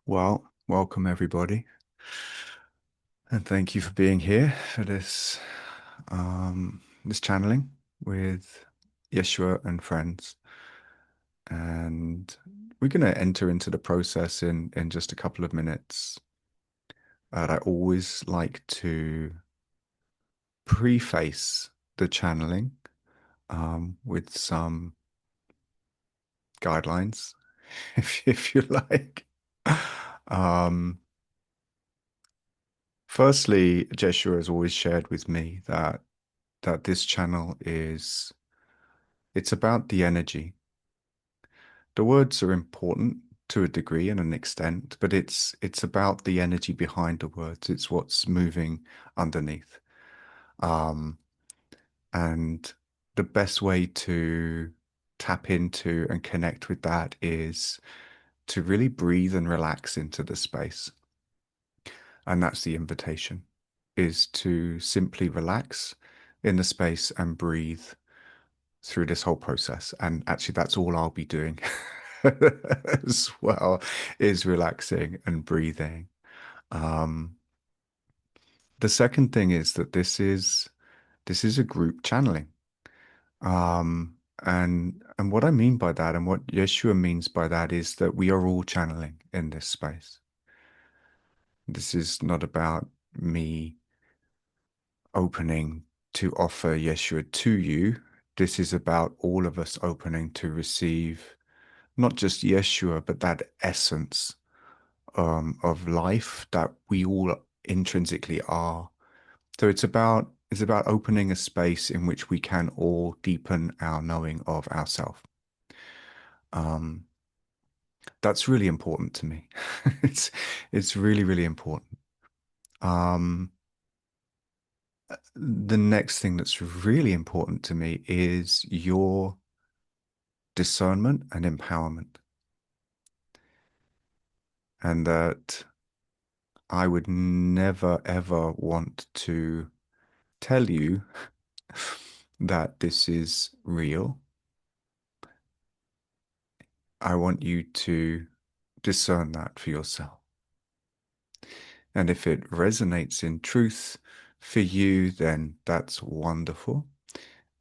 Well, welcome everybody, and thank you for being here for this channeling with Yeshua and friends. And we're going to enter into the process in just a couple of minutes. But I always like to preface the channeling with some guidelines, if you like. Um, Firstly, Jeshua has always shared with me that this channel is it's about the energy. The words are important to a degree and an extent, but it's about the energy behind the words. It's what's moving underneath. Um, and the best way to tap into and connect with that is to really breathe and relax into the space. And that's the invitation, is to simply relax in the space and breathe through this whole process. And actually, that's all I'll be doing as well, is relaxing and breathing. Um, the second thing is that this is a group channeling. And what I mean by that, and what Yeshua means by that, is that we are all channeling in this space. This is not about me opening to offer Yeshua to you. This is about all of us opening to receive not just Yeshua, but that essence of life that we all intrinsically are. So it's about opening a space in which we can all deepen our knowing of ourselves. Um, that's really important to me. It's it's really, really important. Um, the next thing that's really important to me is your discernment and empowerment, and that I would never ever want to tell you that this is real. I want you to discern that for yourself. And if it resonates in truth for you, then that's wonderful.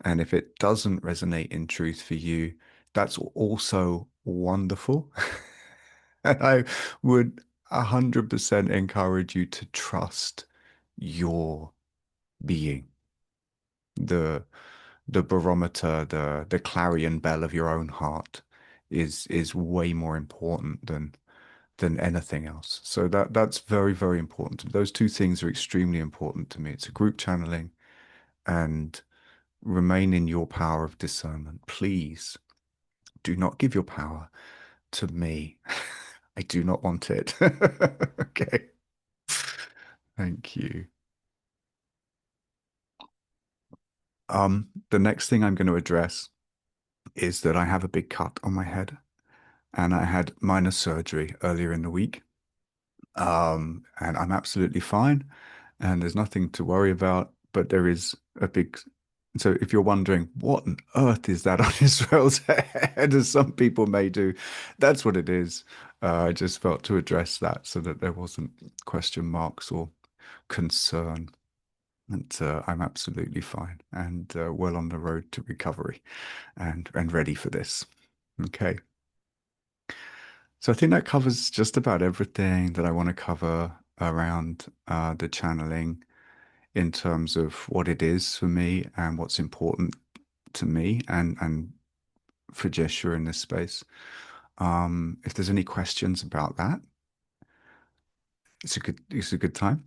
And if it doesn't resonate in truth for you, that's also wonderful. And I would 100% encourage you to trust your being, the the barometer, the clarion bell of your own heart is way more important than anything else. So that's very, very important. Those two things are extremely important to me. It's a group channeling and remain in your power of discernment. Please do not give your power to me. I do not want it. Okay. Thank you. The next thing I'm going to address is that I have a big cut on my head and I had minor surgery earlier in the week. And I'm absolutely fine, and there's nothing to worry about. But there is a big. So if you're wondering what on earth is that on Israel's head, as some people may do, that's what it is. I just felt to address that so that there wasn't question marks or concern. And I'm absolutely fine and well on the road to recovery and ready for this. Okay. So I think that covers just about everything that I want to cover around the channeling in terms of what it is for me and what's important to me and for Jeshua in this space. If there's any questions about that, it's a good time.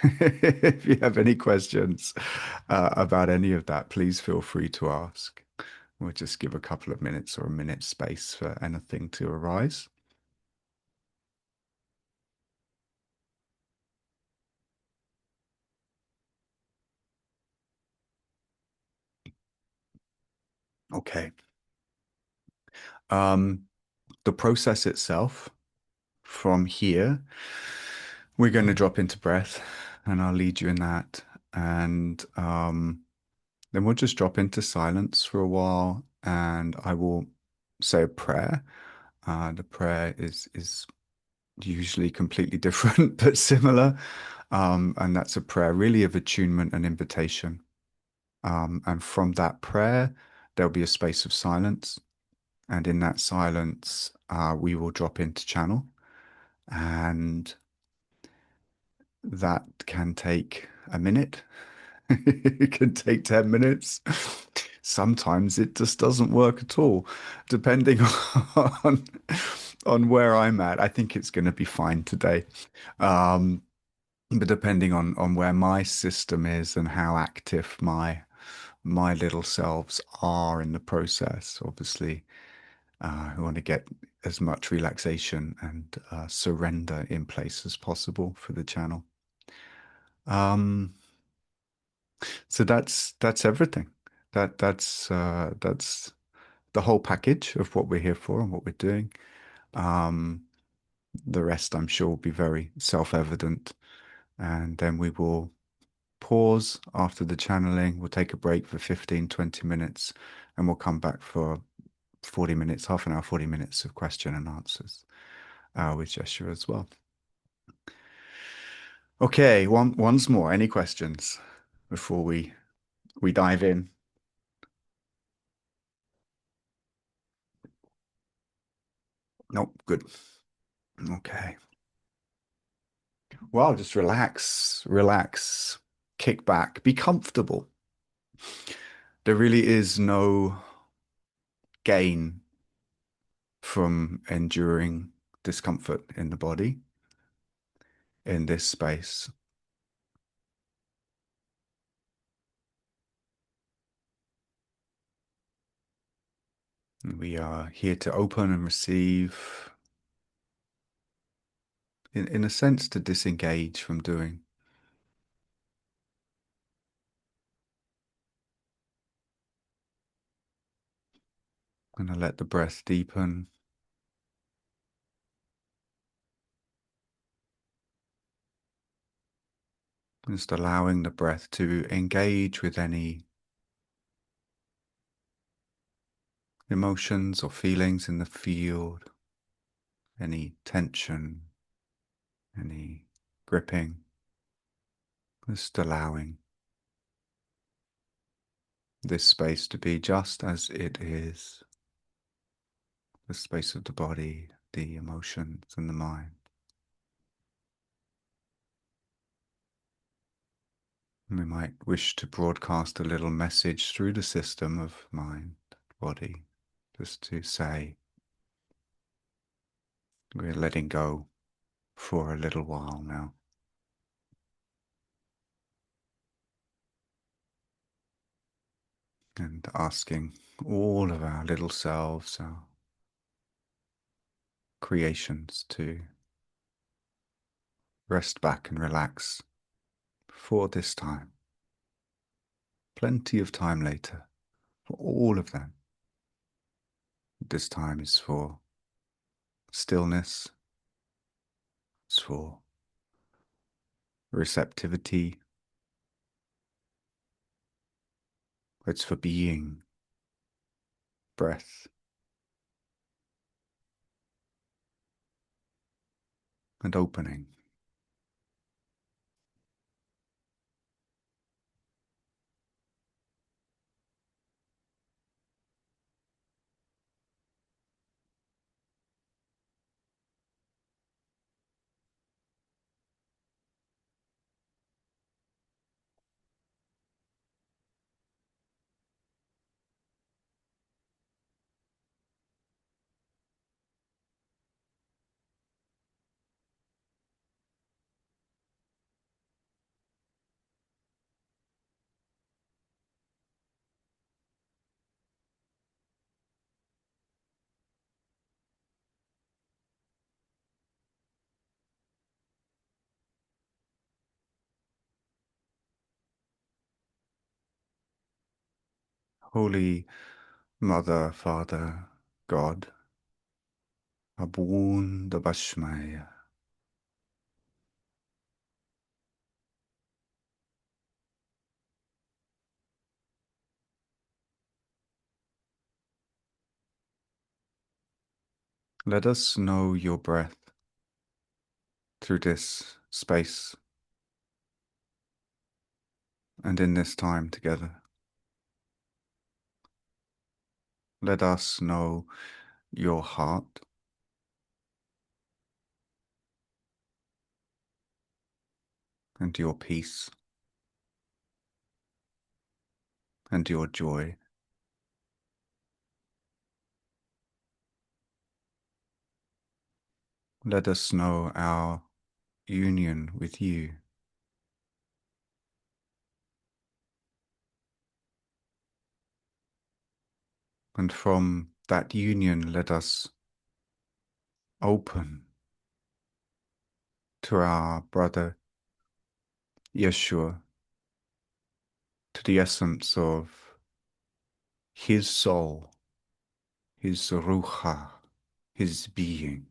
If you have any questions about any of that, please feel free to ask. We'll just give a couple of minutes or a minute space for anything to arise. Okay. Um, the process itself from here, we're going to drop into breath and I'll lead you in that. And then we'll just drop into silence for a while and I will say a prayer. The prayer is usually completely different but similar. And that's a prayer really of attunement and invitation. And from that prayer, there'll be a space of silence. And in that silence, we will drop into channel. And that can take a minute. It can take 10 minutes. Sometimes it just doesn't work at all, depending on on where I'm at. I think it's going to be fine today. Um, but depending on where my system is and how active my little selves are in the process, obviously, we want to get as much relaxation and surrender in place as possible for the channel. Um, so that's everything. That's the whole package of what we're here for and what we're doing. Um, the rest, I'm sure, will be very self-evident. And then we will pause after the channeling. We'll take a break for 15, 20 minutes, and we'll come back for 40 minutes, half an hour, 40 minutes of question and answers with Jeshua as well. Okay, once more. Any questions before we dive in? Nope, good. Okay. Well, just relax, kick back, be comfortable. There really is no gain from enduring discomfort in the body in this space. We are here to open and receive, in a sense, to disengage from doing. And to let the breath deepen. Just allowing the breath to engage with any emotions or feelings in the field, any tension, any gripping. Just allowing this space to be just as it is, the space of the body, the emotions, and the mind. And we might wish to broadcast a little message through the system of mind, body, just to say we're letting go for a little while now. And asking all of our little selves, our creations, to rest back and relax for this time. Plenty of time later for all of them. This time is for stillness, it's for receptivity, it's for being, breath, and opening. Holy Mother, Father, God, Abun Dabashmaya. Let us know your breath through this space and in this time together. Let us know your heart and your peace and your joy. Let us know our union with you. And from that union, let us open to our brother Yeshua, to the essence of his soul, his ruha, his being.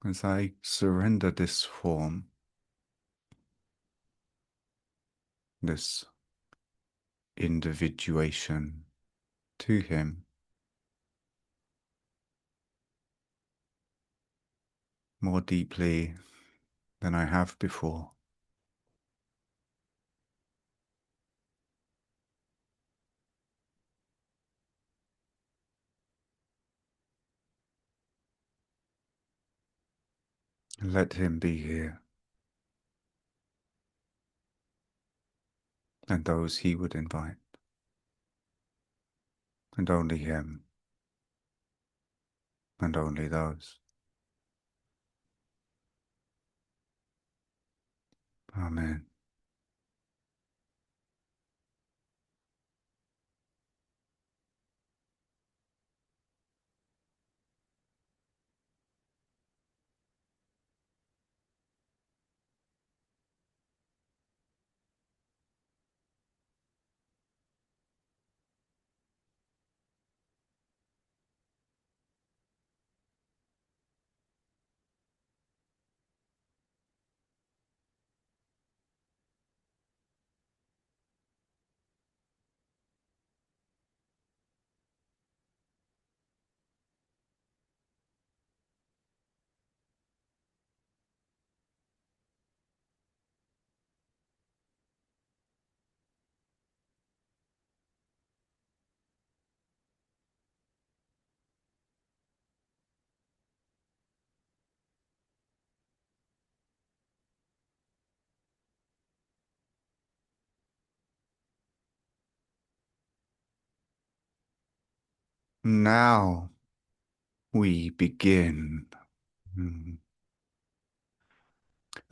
As I surrender this form, this individuation to him more deeply than I have before, let him be here, and those he would invite, and only him, and only those. Amen. Now we begin. Mm.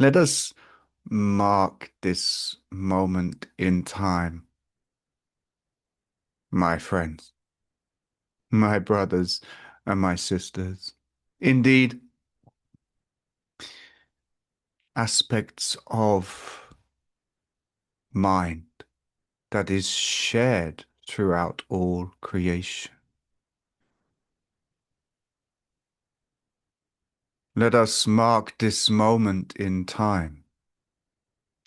Let us mark this moment in time, my friends, my brothers, and my sisters. Indeed, aspects of mind that is shared throughout all creation. Let us mark this moment in time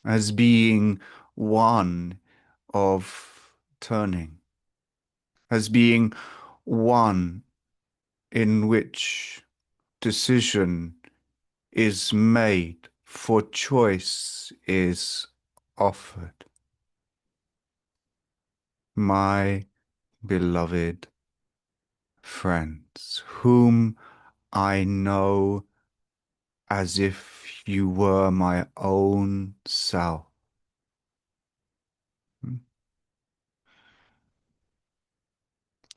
as being one of turning, as being one in which decision is made, for choice is offered. My beloved friends, whom I know as if you were my own self,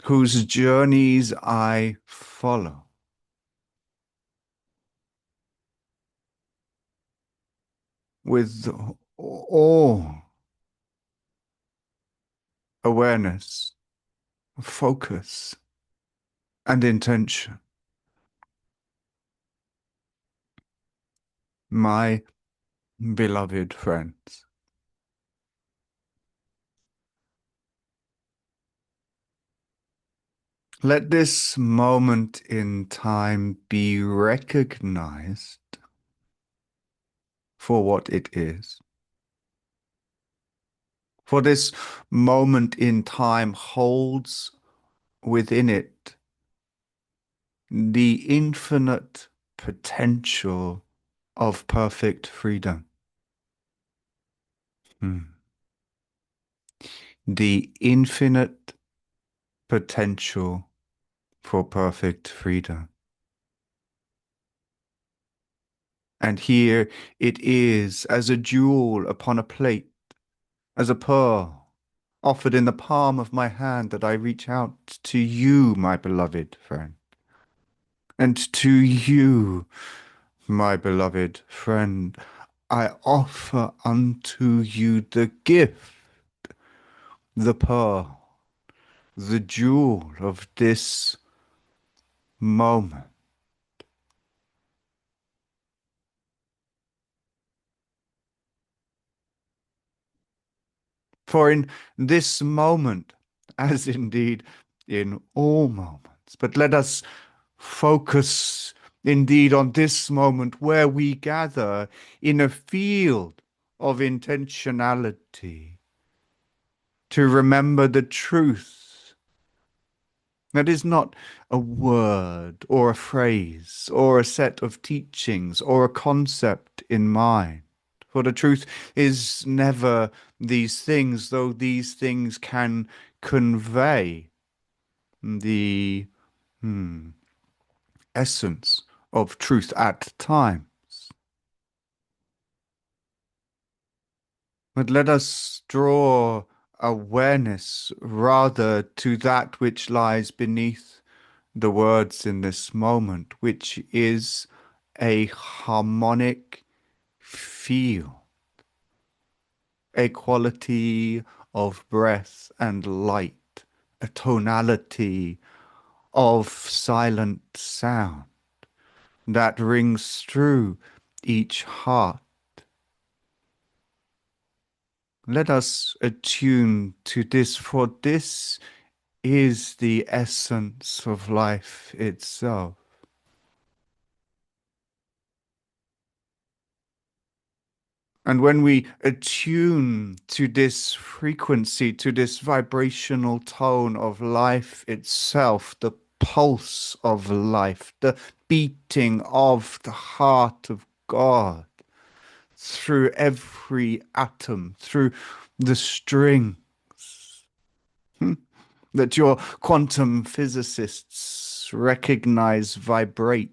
whose journeys I follow with all awareness, focus, and intention. My beloved friends, let this moment in time be recognized for what it is. For this moment in time holds within it the infinite potential of perfect freedom. Hmm. The infinite potential for perfect freedom. And here it is as a jewel upon a plate, as a pearl offered in the palm of my hand that I reach out to you, my beloved friend. And to you, my beloved friend, I offer unto you the gift, the pearl, the jewel of this moment. For in this moment, as indeed in all moments, but let us focus indeed on this moment where we gather in a field of intentionality to remember the truth that is not a word or a phrase or a set of teachings or a concept in mind. For the truth is never these things, though these things can convey the essence of truth at times. But let us draw awareness rather to that which lies beneath the words in this moment, which is a harmonic feel, a quality of breath and light, a tonality of silent sound that rings through each heart. Let us attune to this, for this is the essence of life itself. And when we attune to this frequency, to this vibrational tone of life itself, the pulse of life, the beating of the heart of God through every atom, through the string that your quantum physicists recognize vibrate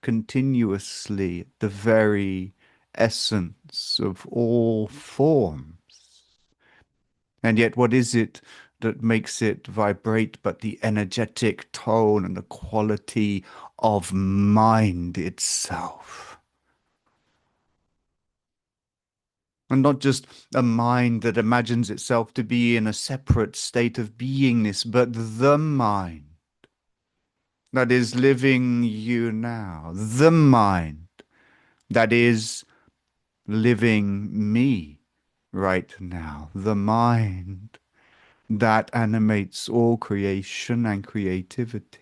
continuously at the very essence of all forms. And yet, what is it that makes it vibrate but the energetic tone and the quality of mind itself? And not just a mind that imagines itself to be in a separate state of beingness, but the mind that is living you now, the mind that is living me right now, the mind that animates all creation and creativity.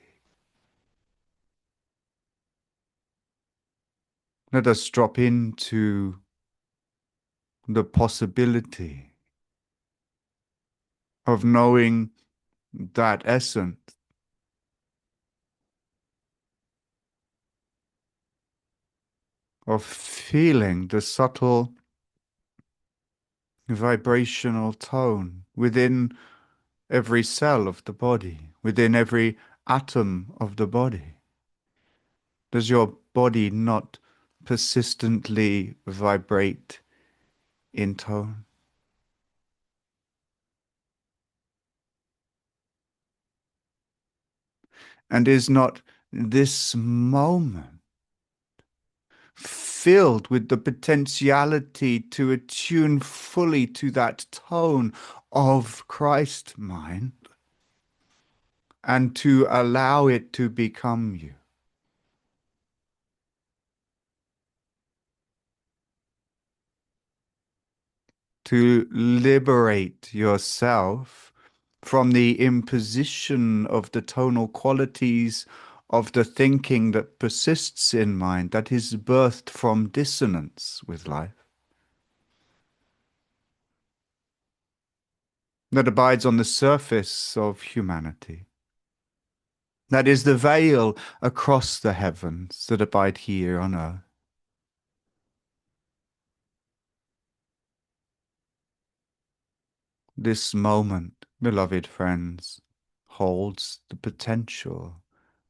Let us drop into the possibility of knowing that essence, of feeling the subtle vibrational tone within every cell of the body, within every atom of the body. Does your body not persistently vibrate in tone? And is not this moment filled with the potentiality to attune fully to that tone of Christ mind and to allow it to become you? To liberate yourself from the imposition of the tonal qualities of the thinking that persists in mind, that is birthed from dissonance with life, that abides on the surface of humanity. That is the veil across the heavens that abide here on earth. This moment, beloved friends, holds the potential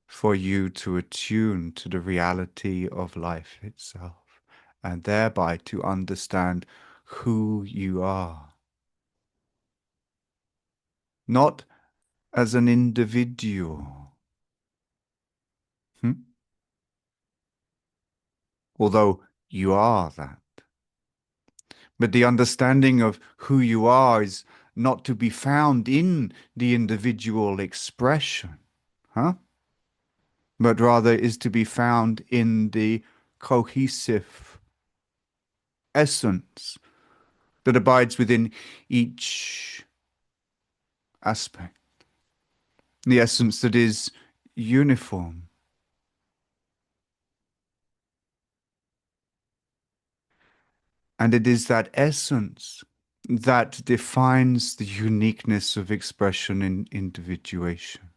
for you to attune to the reality of life itself, and thereby to understand who you are, not as an individual, hmm? Although you are that. But the understanding of who you are is not to be found in the individual expression, huh? But rather is to be found in the cohesive essence that abides within each aspect, the essence that is uniform. And it is that essence that defines the uniqueness of expression in individuation.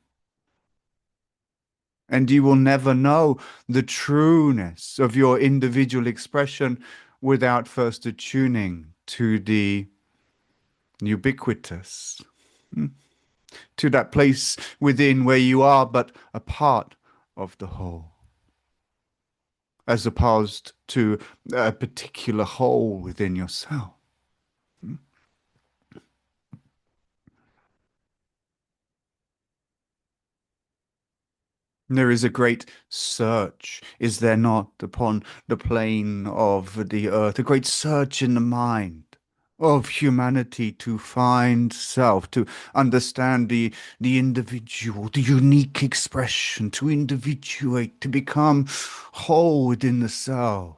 And you will never know the trueness of your individual expression without first attuning to the ubiquitous, to that place within where you are but a part of the whole, as opposed to a particular whole within yourself. There is a great search, is there not, upon the plane of the earth, a great search in the mind of humanity to find self, to understand the individual, the unique expression, to individuate, to become whole within the self.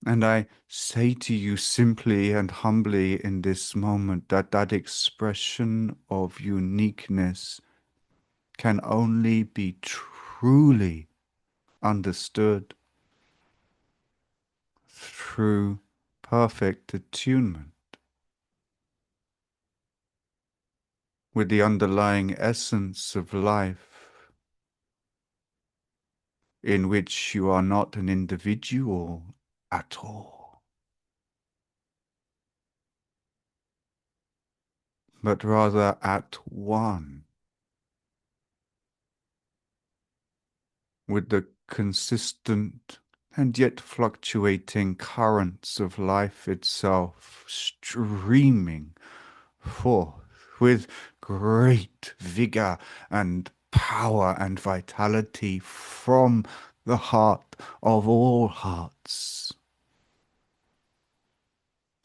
And I say to you simply and humbly in this moment that that expression of uniqueness can only be truly understood through perfect attunement with the underlying essence of life, in which you are not an individual at all, but rather at one with the consistent and yet fluctuating currents of life itself, streaming forth with great vigor and power and vitality from the heart of all hearts,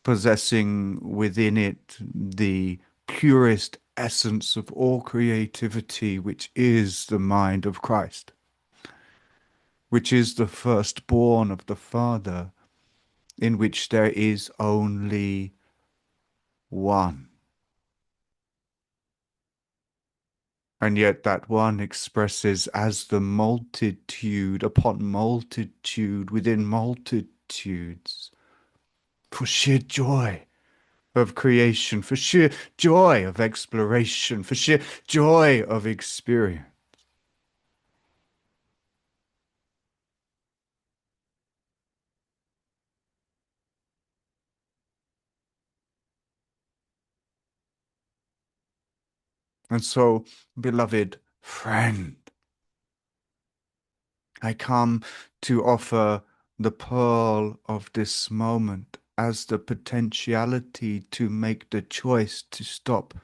possessing within it the purest essence of all creativity, which is the mind of Christ, which is the firstborn of the Father, in which there is only one. And yet that one expresses as the multitude upon multitude within multitudes, for sheer joy of creation, for sheer joy of exploration, for sheer joy of experience. And so, beloved friend, I come to offer the pearl of this moment as the potentiality to make the choice to stop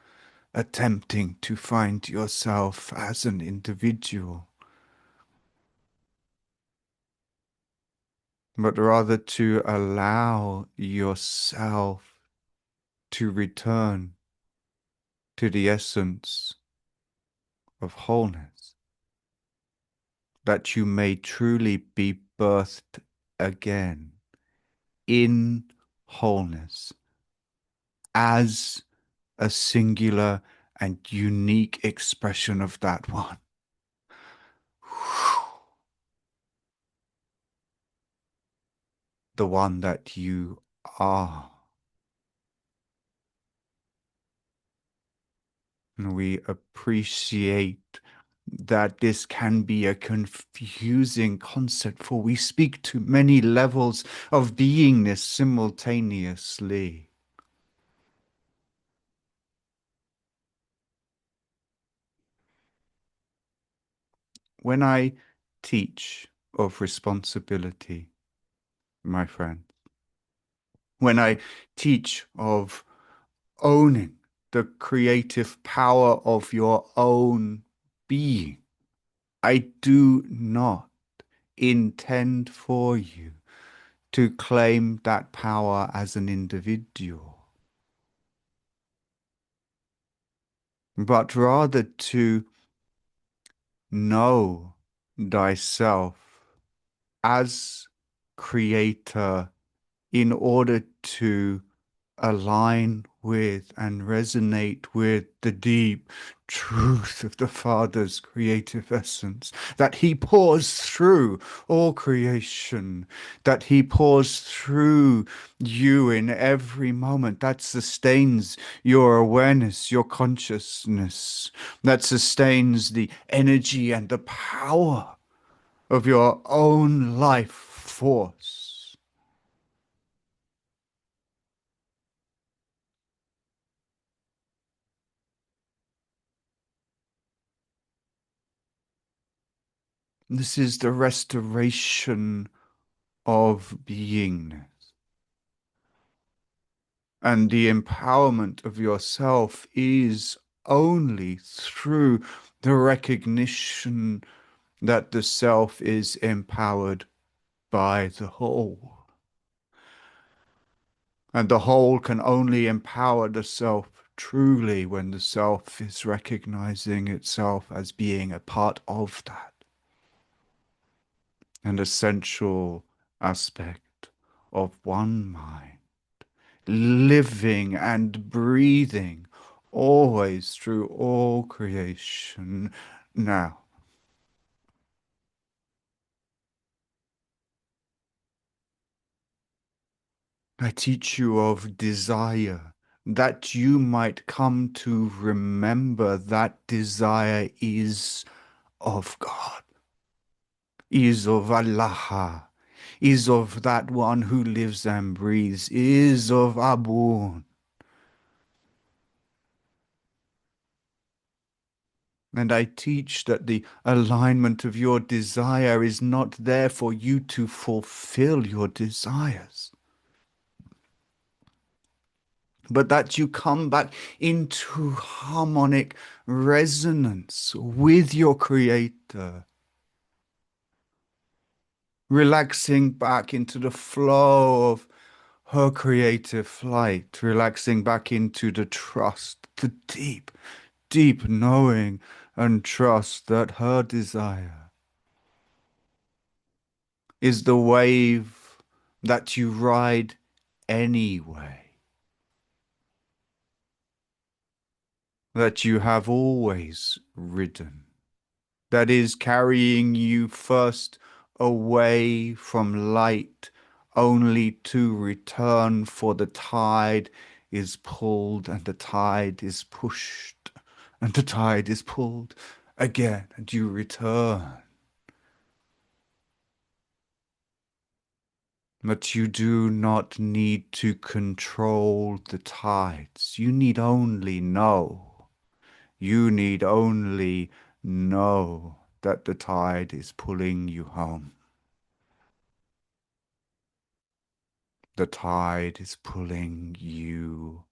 attempting to find yourself as an individual, but rather to allow yourself to return to the essence of wholeness, that you may truly be birthed again in wholeness as a singular and unique expression of that one. The one that you are. And we appreciate that this can be a confusing concept, for we speak to many levels of beingness simultaneously. When I teach of responsibility, my friend, when I teach of owning the creative power of your own being, I do not intend for you to claim that power as an individual, but rather to know thyself as creator in order to align with and resonate with the deep truth of the Father's creative essence, that He pours through all creation, that He pours through you in every moment, that sustains your awareness, your consciousness, that sustains the energy and the power of your own life force. This is the restoration of beingness and the empowerment of yourself is only through the recognition that the self is empowered by the whole. And the whole can only empower the self truly when the self is recognizing itself as being a part of that, an essential aspect of one mind, living and breathing always through all creation. Now, I teach you of desire, that you might come to remember that desire is of God, is of Allah, is of that one who lives and breathes, is of Abu. And I teach that the alignment of your desire is not there for you to fulfill your desires, but that you come back into harmonic resonance with your Creator, relaxing back into the flow of her creative flight, relaxing back into the trust, the deep, deep knowing and trust that her desire is the wave that you ride anyway, that you have always ridden, that is carrying you first away from light, only to return, for the tide is pulled and the tide is pushed and the tide is pulled again and you return. But you do not need to control the tides. You need only know. You need only know that the tide is pulling you home. The tide is pulling you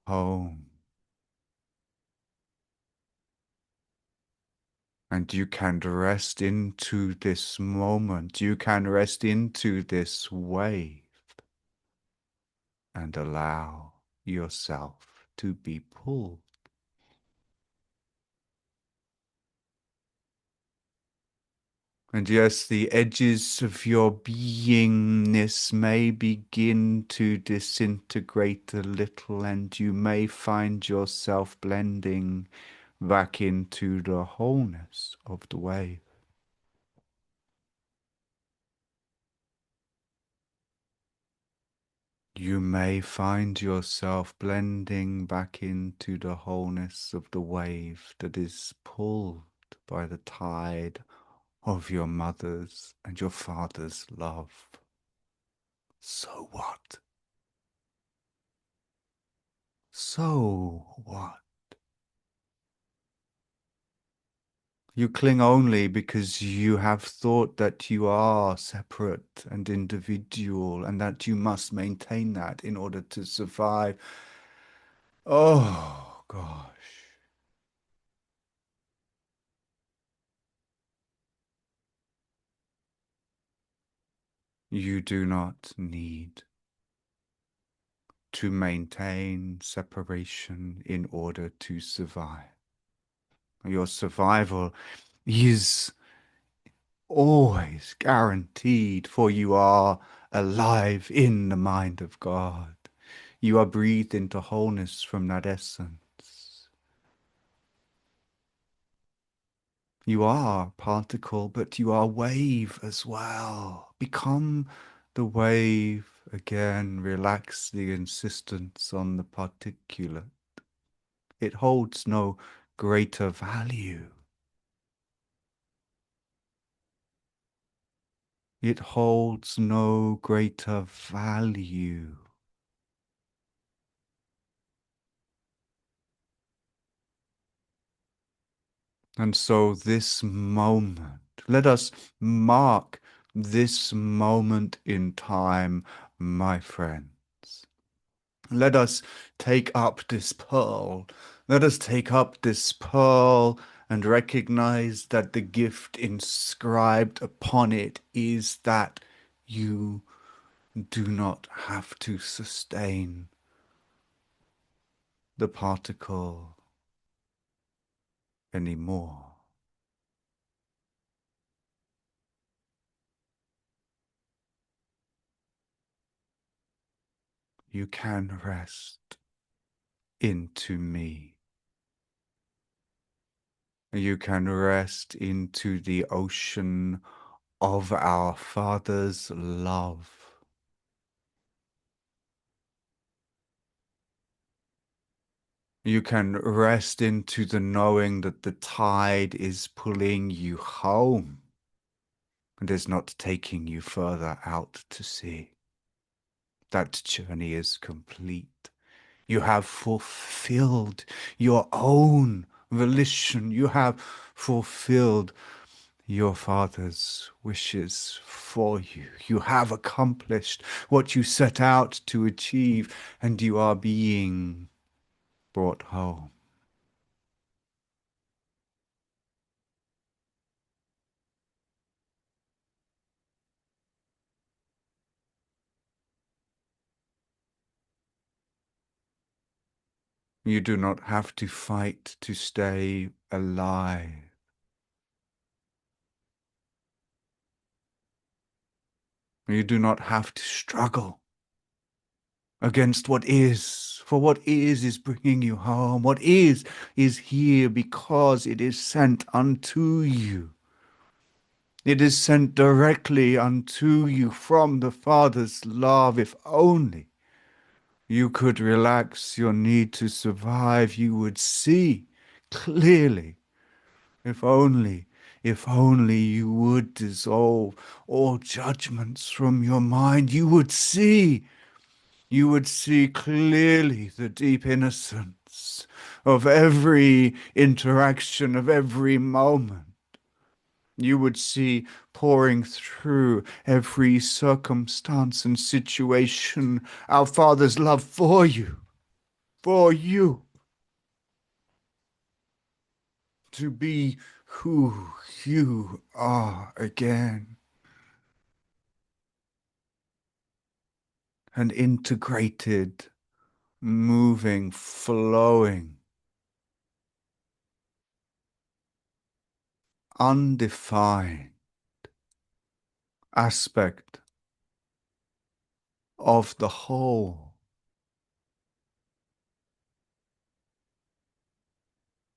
home. And you can rest into this moment. You can rest into this wave and allow yourself to be pulled. And yes, the edges of your beingness may begin to disintegrate a little, and you may find yourself blending back into the wholeness of the wave. You may find yourself blending back into the wholeness of the wave that is pulled by the tide of your mother's and your father's love. So what? So what? You cling only because you have thought that you are separate and individual and that you must maintain that in order to survive. Oh, gosh. You do not need to maintain separation in order to survive. Your survival is always guaranteed, for you are alive in the mind of God. You are breathed into wholeness from that essence. You are particle, but you are wave as well. Become the wave again. Relax the insistence on the particulate. It holds no greater value. It holds no greater value. And so this moment, let us mark this moment in time, my friends. Let us take up this pearl. Let us take up this pearl and recognize that the gift inscribed upon it is that you do not have to sustain the particle anymore. You can rest into me. You can rest into the ocean of our Father's love. You can rest into the knowing that the tide is pulling you home and is not taking you further out to sea. That journey is complete. You have fulfilled your own volition. You have fulfilled your Father's wishes for you. You have accomplished what you set out to achieve, and you are being brought home. You do not have to fight to stay alive. You do not have to struggle against what is, for what is bringing you home. What is here because it is sent unto you. It is sent directly unto you from the Father's love. If only you could relax your need to survive, you would see clearly. If only you would dissolve all judgments from your mind, you would see clearly the deep innocence of every interaction, of every moment. You would see pouring through every circumstance and situation our Father's love for you, to be who you are again, and integrated, moving, flowing, undefined aspect of the whole.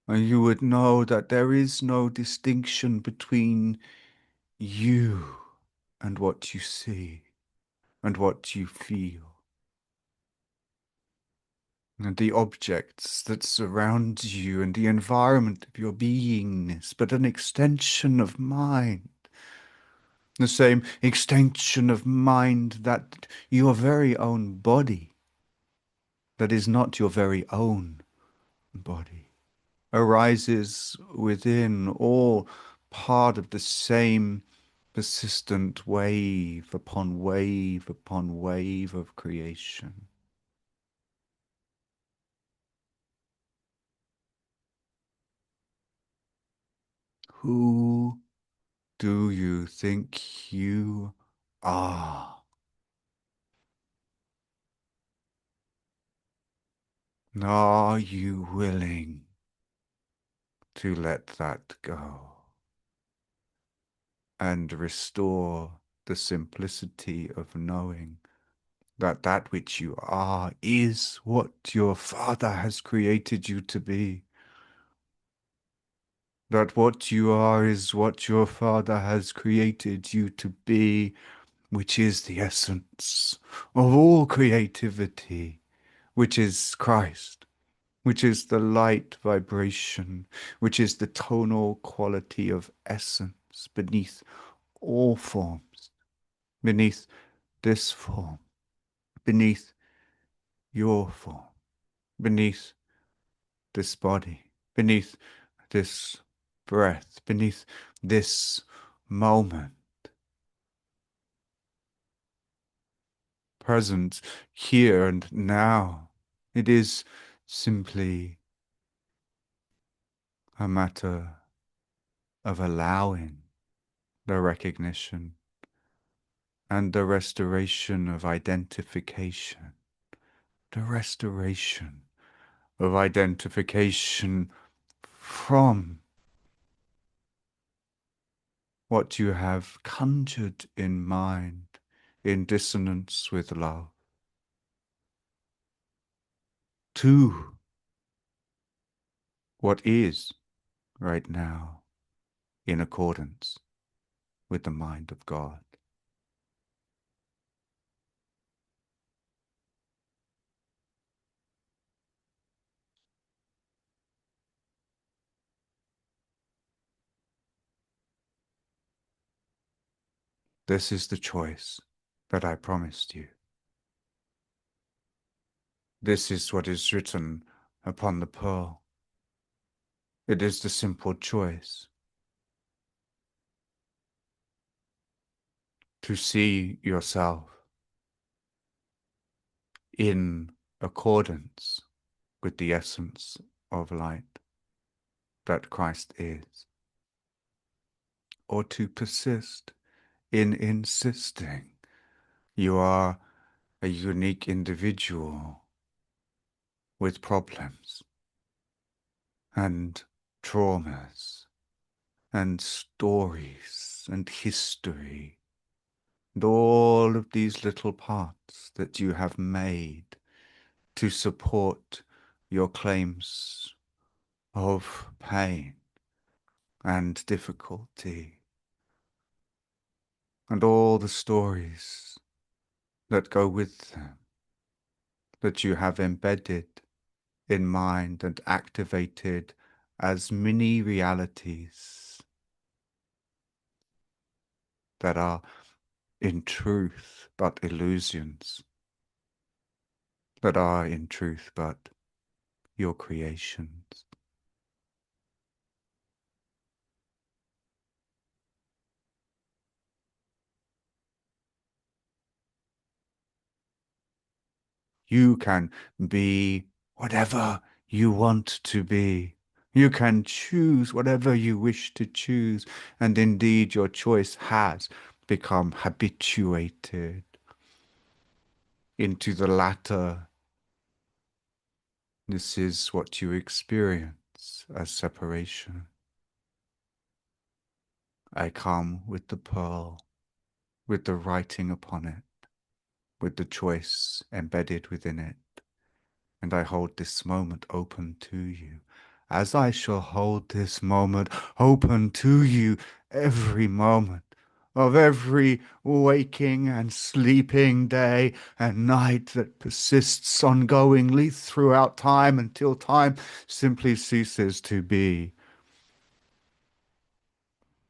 And you would know that there is no distinction between you and what you see and what you feel. and the objects that surround you and the environment of your beingness, but an extension of mind, the same extension of mind that your very own body, that is not your very own body, arises within, all part of the same persistent wave upon wave upon wave of creation. Who do you think you are? Are you willing to let that go and restore the simplicity of knowing that that which you are is what your Father has created you to be? That what you are is what your Father has created you to be, which is the essence of all creativity, which is Christ, which is the light vibration, which is the tonal quality of essence beneath all forms, beneath this form, beneath your form, beneath this body, beneath this breath, beneath this moment, present here and now. It is simply a matter of allowing the recognition and the restoration of identification, the restoration of identification from what you have conjured in mind in dissonance with love, to what is right now in accordance with the mind of God. This is the choice that I promised you. This is what is written upon the pearl. It is the simple choice to see yourself in accordance with the essence of light that Christ is, or to persist in insisting you are a unique individual with problems and traumas and stories and history and all of these little parts that you have made to support your claims of pain and difficulty, and all the stories that go with them, that you have embedded in mind and activated as mini realities that are in truth but illusions, that are in truth but your creations. You can be whatever you want to be. You can choose whatever you wish to choose, and indeed your choice has become habituated into the latter. This is what you experience as separation. I come with the pearl, with the writing upon it, with the choice embedded within it, and I hold this moment open to you, as I shall hold this moment open to you every moment of every waking and sleeping day and night that persists ongoingly throughout time until time simply ceases to be.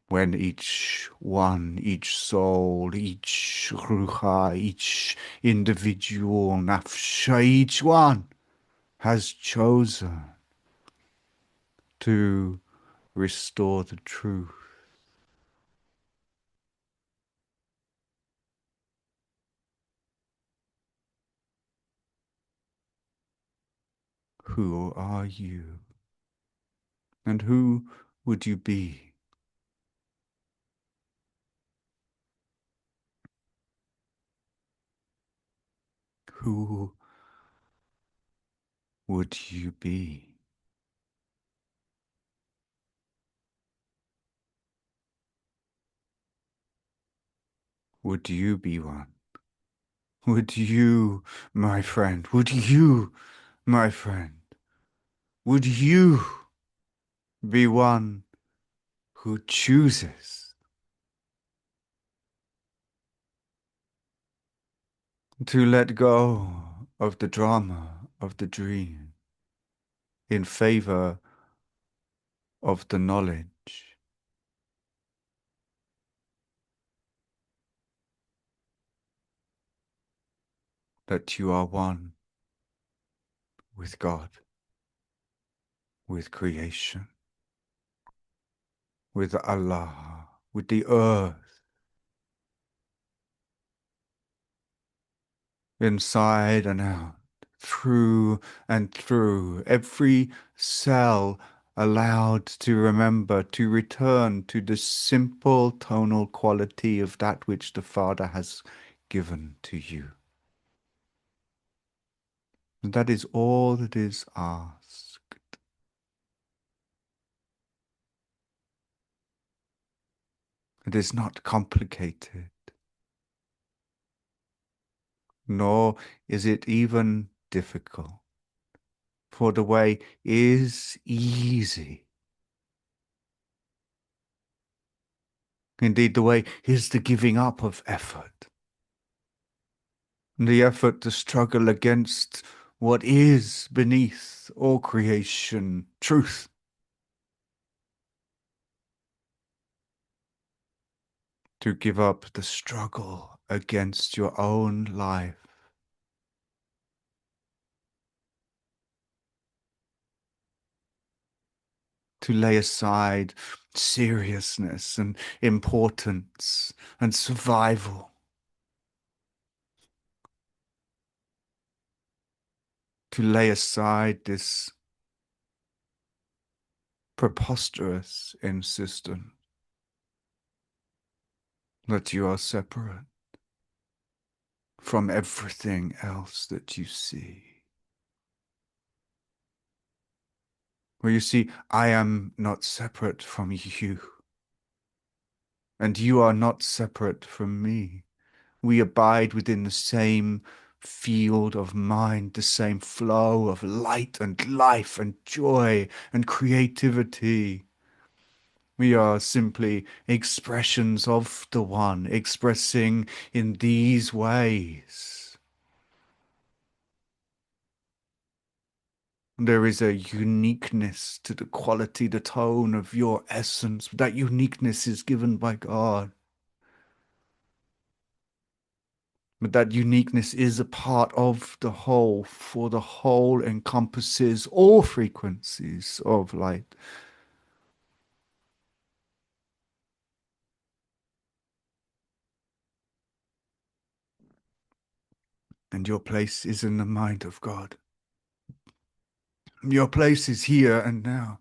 When each one, each soul, each ruha, each individual nafsha, each one has chosen to restore the truth. Who are you? And who would you be? Who would you be? Would you be one? Would you, my friend, would you, my friend, would you be one who chooses to let go of the drama of the dream in favor of the knowledge that you are one with God, with creation, with Allah, with the earth, inside and out, through and through, every cell allowed to remember, to return to the simple tonal quality of that which the Father has given to you. And that is all that is asked. It is not complicated, nor is it even difficult, for the way is easy. Indeed, the way is the giving up of effort, the effort to struggle against what is beneath all creation, truth, to give up the struggle against your own life, to lay aside seriousness and importance and survival, to lay aside this preposterous insistence that you are separate from everything else that you see. Well, you see, I am not separate from you, and you are not separate from me. We abide within the same field of mind, the same flow of light and life and joy and creativity. We are simply expressions of the One, expressing in these ways. There is a uniqueness to the quality, the tone of your essence. That uniqueness is given by God. But that uniqueness is a part of the whole, for the whole encompasses all frequencies of light. And your place is in the mind of God. Your place is here and now.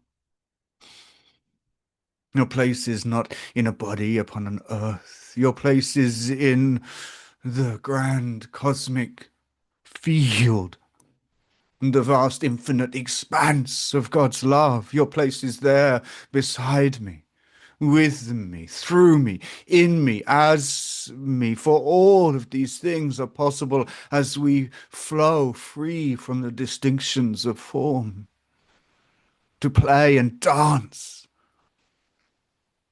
Your place is not in a body upon an earth. Your place is in the grand cosmic field, the vast infinite expanse of God's love. Your place is there beside me, with me, through me, in me, as me. For all of these things are possible as we flow free from the distinctions of form, to play and dance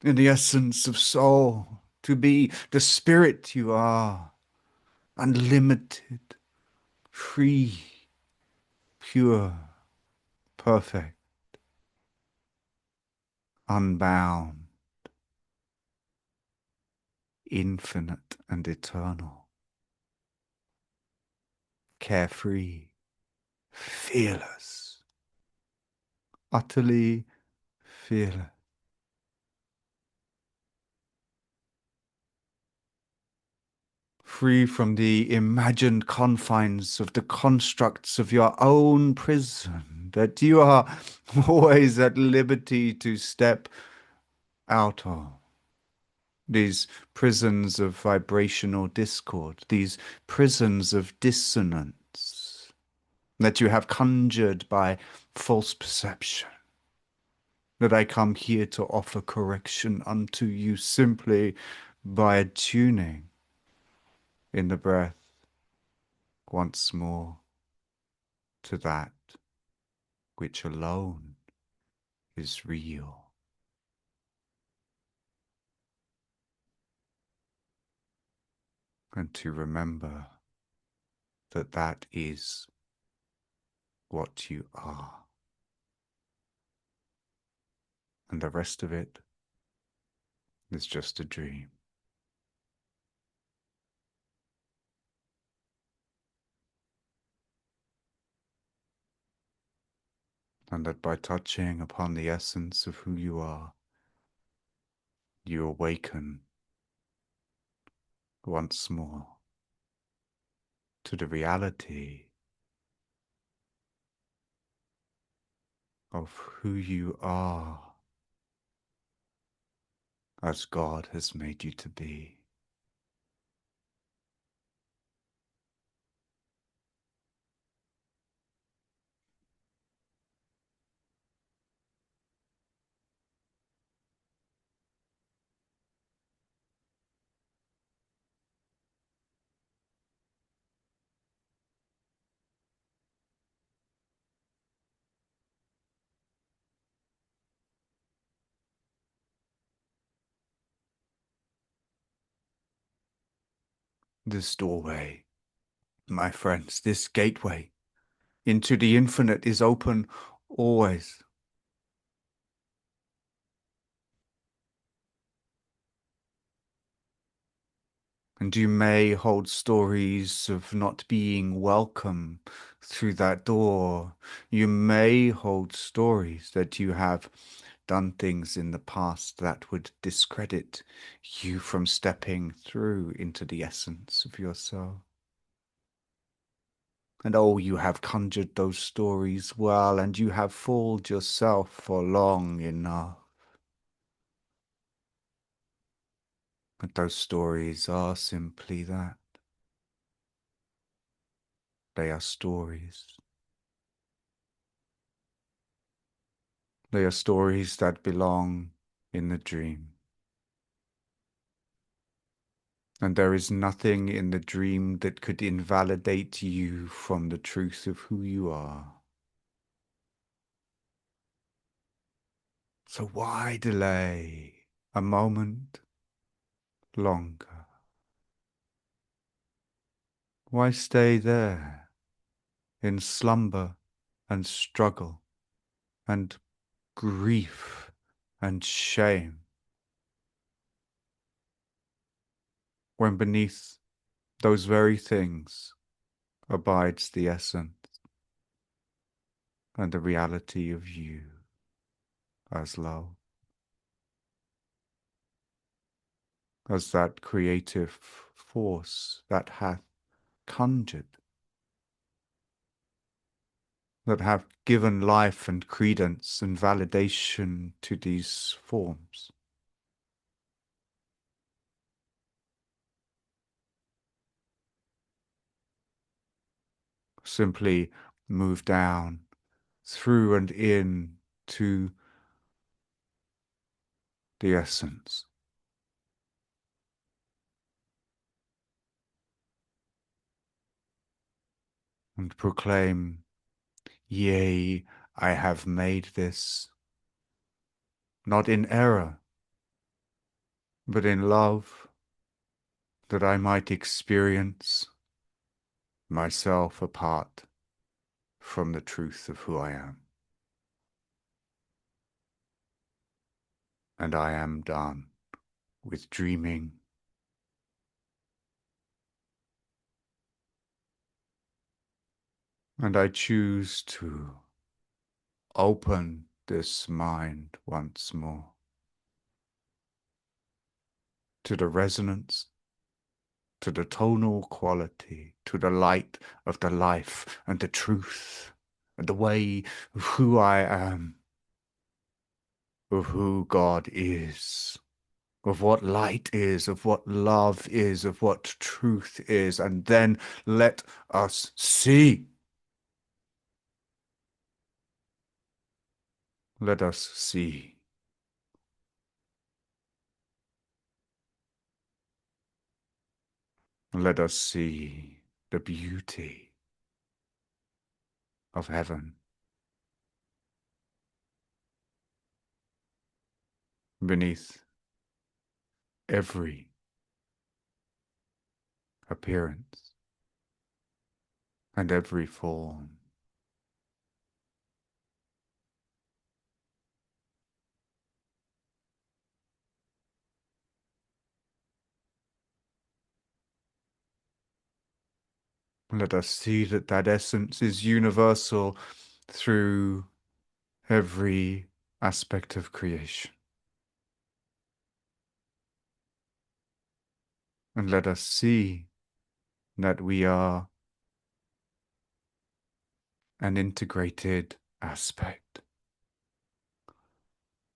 in the essence of soul, to be the spirit you are, unlimited, free, pure, perfect, unbound, infinite and eternal, carefree, fearless, utterly fearless, free from the imagined confines of the constructs of your own prison, that you are always at liberty to step out of. These prisons of vibrational discord, these prisons of dissonance that you have conjured by false perception, that I come here to offer correction unto you simply by attuning in the breath once more to that which alone is real, and to remember that that is what you are, and the rest of it is just a dream. And that by touching upon the essence of who you are, you awaken once more to the reality of who you are as God has made you to be. This doorway, my friends, this gateway into the infinite is open always. And you may hold stories of not being welcome through that door. You may hold stories that you have done things in the past that would discredit you from stepping through into the essence of yourself. And oh, you have conjured those stories well, and you have fooled yourself for long enough. But those stories are simply that. They are stories. They are stories that belong in the dream. And there is nothing in the dream that could invalidate you from the truth of who you are. So why delay a moment longer? Why stay there in slumber and struggle and grief and shame, when beneath those very things abides the essence and the reality of you as love, as that creative force that hath conjured, that have given life and credence and validation to these forms. Simply move down through and in to the essence, and proclaim, yea, I have made this, not in error, but in love that I might experience myself apart from the truth of who I am. And I am done with dreaming. And I choose to open this mind once more to the resonance, to the tonal quality, to the light of the life and the truth and the way of who I am, of who God is, of what light is, of what love is, of what truth is. And then let us see. Let us see. Let us see the beauty of heaven beneath every appearance and every form. Let us see that that essence is universal through every aspect of creation. And let us see that we are an integrated aspect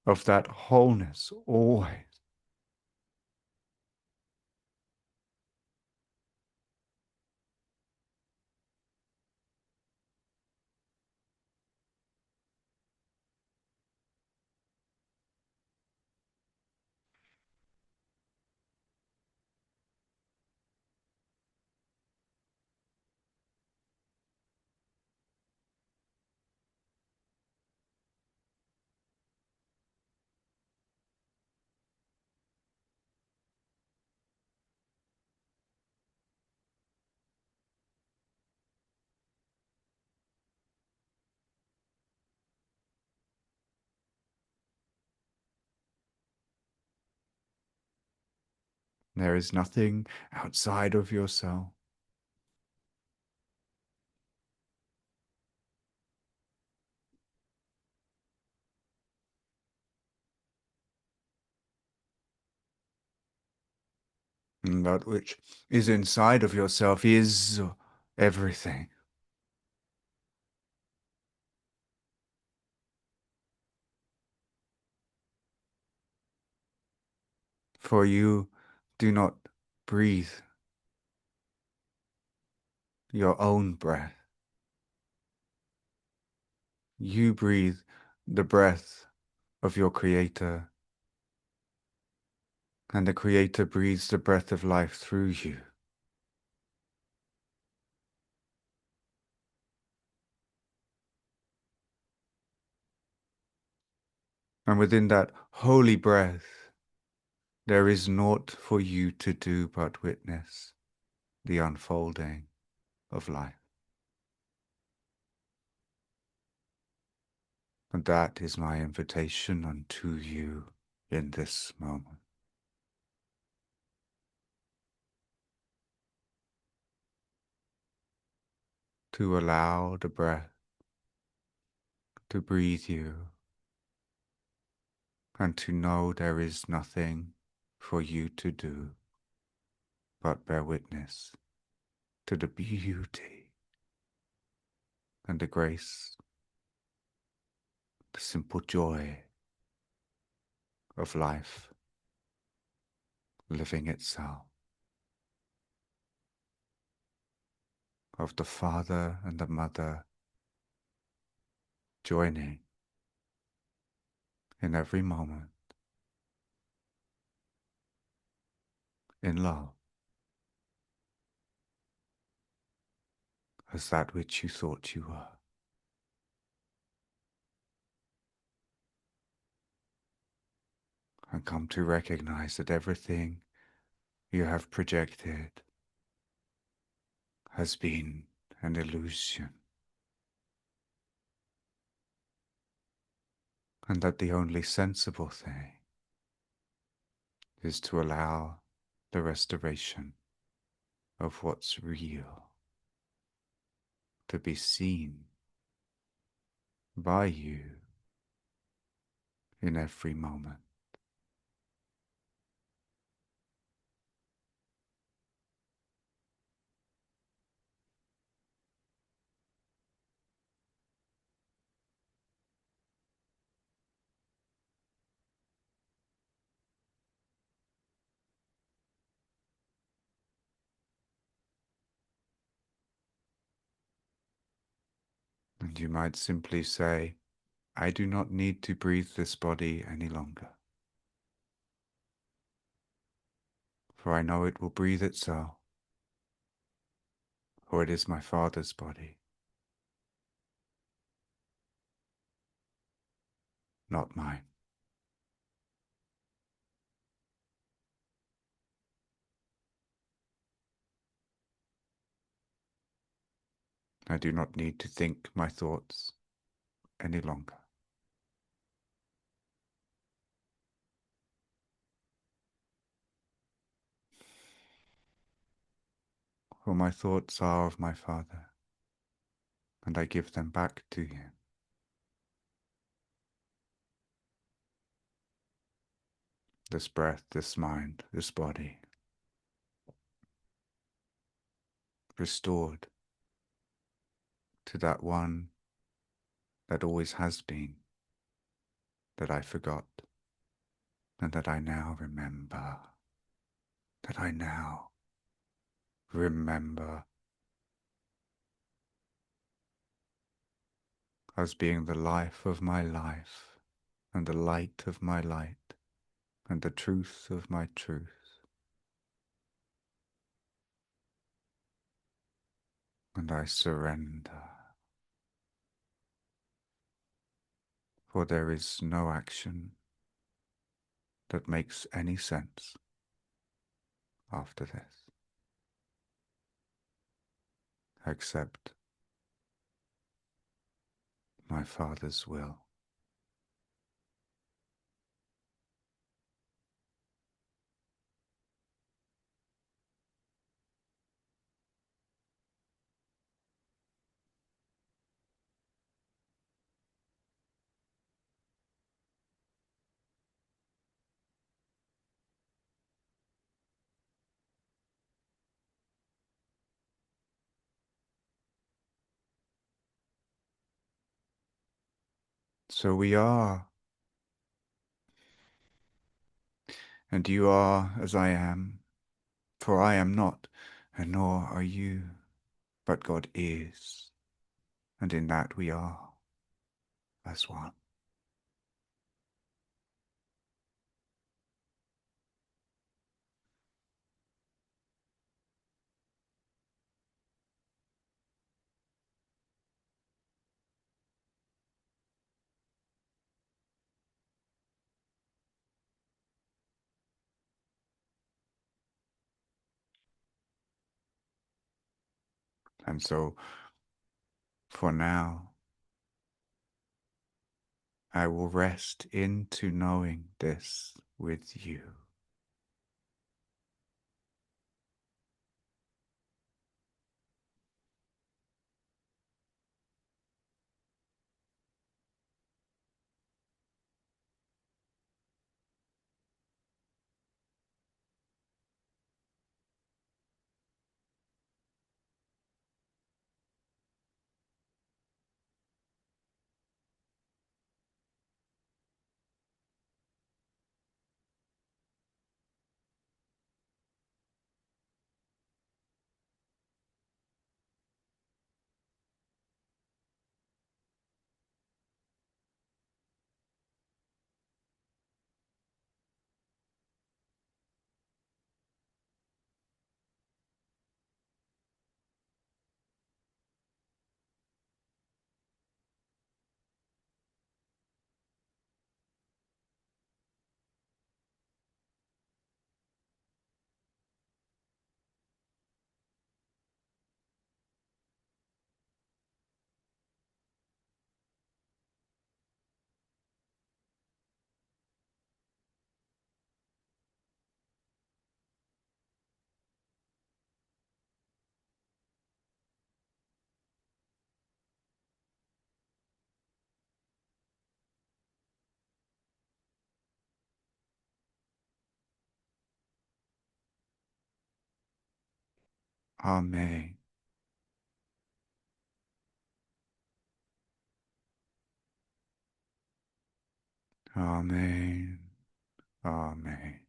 of that wholeness always. There is nothing outside of yourself. And that which is inside of yourself is everything. For you do not breathe your own breath. You breathe the breath of your Creator, and the Creator breathes the breath of life through you. And within that holy breath, there is naught for you to do but witness the unfolding of life. And that is my invitation unto you in this moment. To allow the breath to breathe you, and to know there is nothing for you to do but bear witness to the beauty and the grace, the simple joy of life living itself, of the father and the mother joining in every moment in love as that which you thought you were. And come to recognize that everything you have projected has been an illusion, and that the only sensible thing is to allow the restoration of what's real to be seen by you in every moment. And you might simply say, I do not need to breathe this body any longer, for I know it will breathe itself, for it is my Father's body, not mine. I do not need to think my thoughts any longer, for my thoughts are of my Father, and I give them back to him. This breath, this mind, this body, restored to that one that always has been, that I forgot, and that I now remember, that I now remember as being the life of my life, and the light of my light, and the truth of my truth. And I surrender, for there is no action that makes any sense after this, except my Father's will. So we are, and you are as I am, for I am not, and nor are you, but God is, and in that we are as one. And so, for now, I will rest into knowing this with you. Amen. Amen. Amen.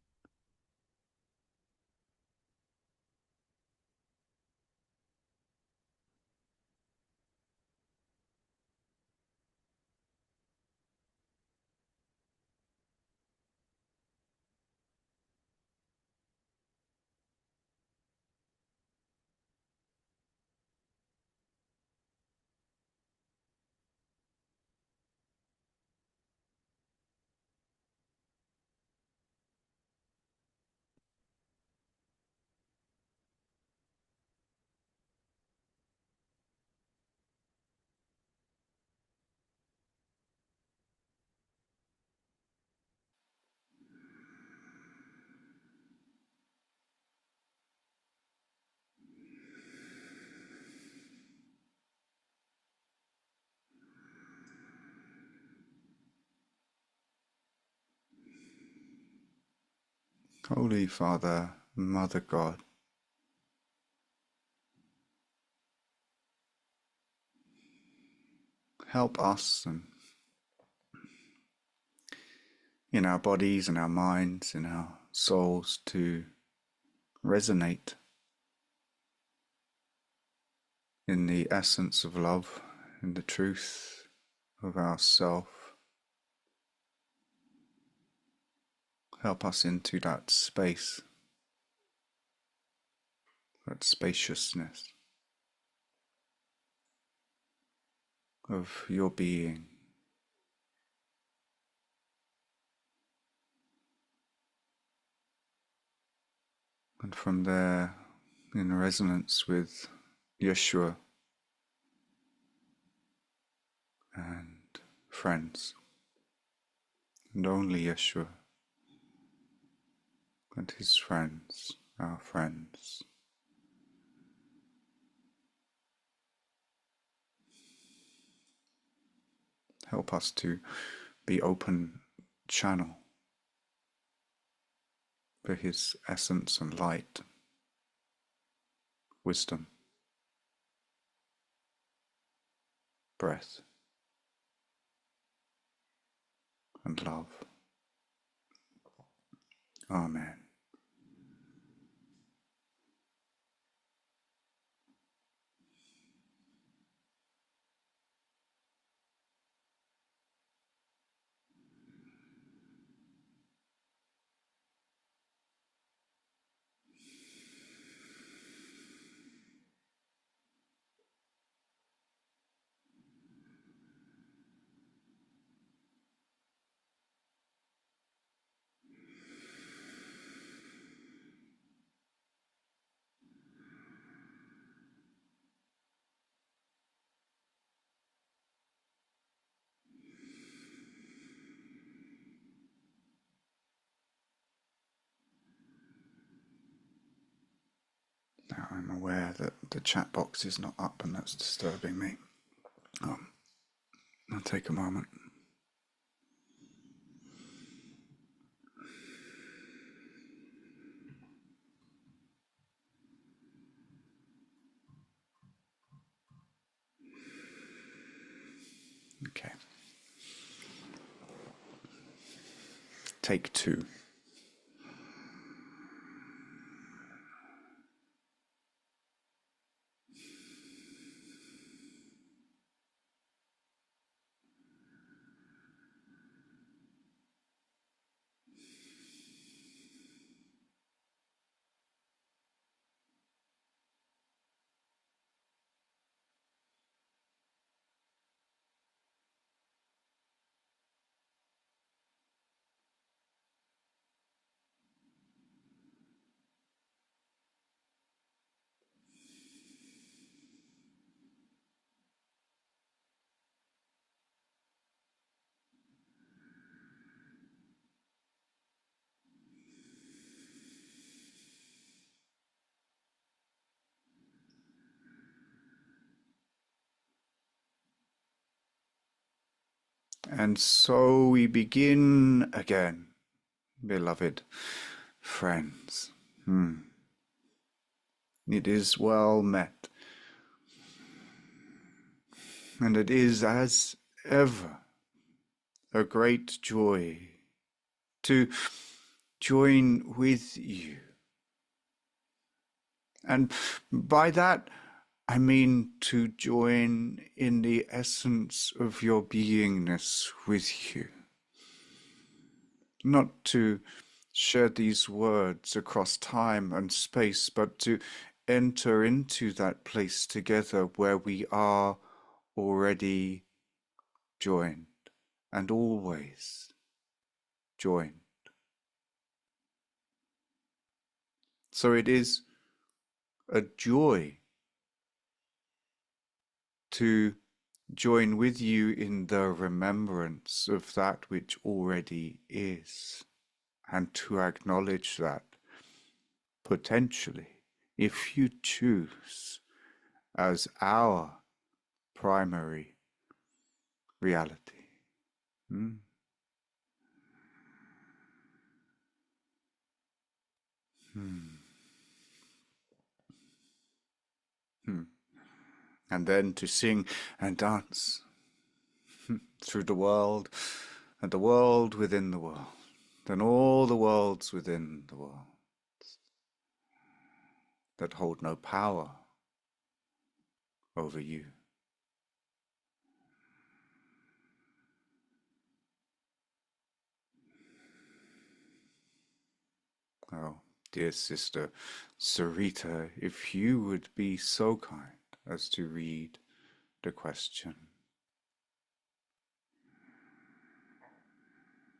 Holy Father, Mother God, help us and in our bodies, in our minds, in our souls to resonate in the essence of love, in the truth of ourself. Help us into that space, that spaciousness of your being. And from there, in resonance with Yeshua and friends, and only Yeshua and his friends, our friends. Help us to be open channel for his essence and light, wisdom, breath, and love. Amen. Now I'm aware that the chat box is not up and that's disturbing me. I'll take a moment. Okay. Take two. And so we begin again, beloved friends. It is well met, and it is as ever a great joy to join with you. And by that, I mean to join in the essence of your beingness with you. Not to share these words across time and space, but to enter into that place together where we are already joined and always joined. So it is a joy to join with you in the remembrance of that which already is, and to acknowledge that potentially, if you choose, as our primary reality. Hmm. Hmm. Hmm. And then to sing and dance through the world, and the world within the world, and all the worlds within the world that hold no power over you. Oh, dear sister Sarita, if you would be so kind as to read the question.